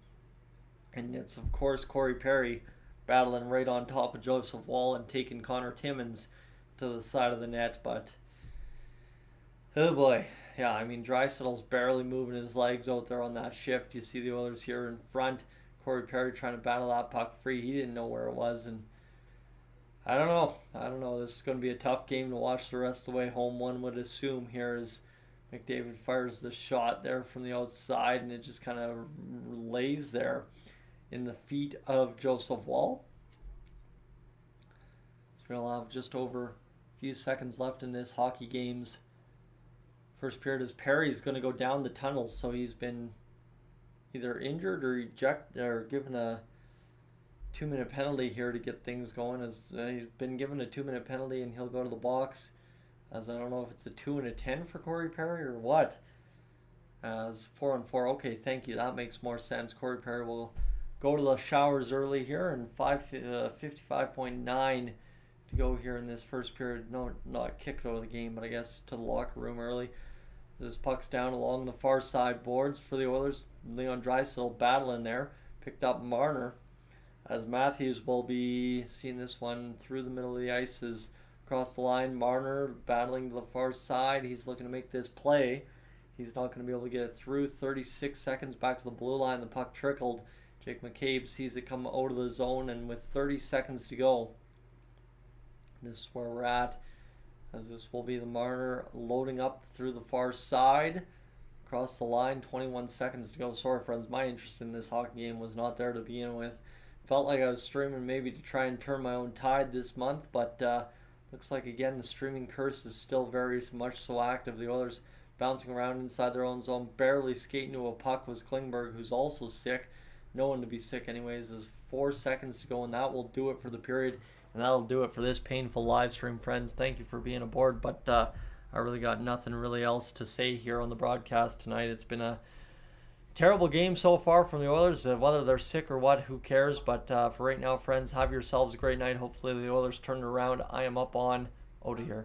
And it's, of course, Corey Perry battling right on top of Joseph Wall and taking Connor Timmins to the side of the net. But, oh boy, yeah, I mean, Draisaitl's barely moving his legs out there on that shift. You see the Oilers here in front. Corey Perry trying to battle that puck free. He didn't know where it was, and I don't know. This is going to be a tough game to watch the rest of the way home, one would assume, here as McDavid fires the shot there from the outside, and it just kind of lays there in the feet of Joseph Wall. So we'll have just over a few seconds left in this hockey game's first period as Perry's going to go down the tunnel, so he's been either injured or ejected or given a 2-minute penalty here to get things going, as he's been given a 2-minute penalty and he'll go to the box, as I don't know if it's a 2 and a 10 for Corey Perry or what. As 4-on-4, okay, thank you, that makes more sense. Corey Perry will go to the showers early here, and 55.9 to go here in this first period. No, not kicked out of the game, but I guess to the locker room early. This puck's down along the far side boards for the Oilers. Leon Draisaitl battling there, picked up Marner, as Matthews will be seeing this one through the middle of the ice as across the line. Marner battling to the far side. He's looking to make this play. He's not going to be able to get it through. 36 seconds back to the blue line. The puck trickled. Jake McCabe sees it come out of the zone, and with 30 seconds to go, this is where we're at, as this will be the Marner loading up through the far side. Across the line, 21 seconds to go. Sorry, friends, my interest in this hockey game was not there to begin with. Felt like I was streaming maybe to try and turn my own tide this month, but looks like, again, the streaming curse is still very much so active. The Oilers bouncing around inside their own zone, barely skating to a puck was Klingberg, who's also sick. No one to be sick anyways. There's 4 seconds to go, and that will do it for the period, and that'll do it for this painful live stream, friends. Thank you for being aboard, but I really got nothing really else to say here on the broadcast tonight. It's been a terrible game so far from the Oilers. Whether they're sick or what, who cares? But for right now, friends, have yourselves a great night. Hopefully the Oilers turn it around. I am up on out of here.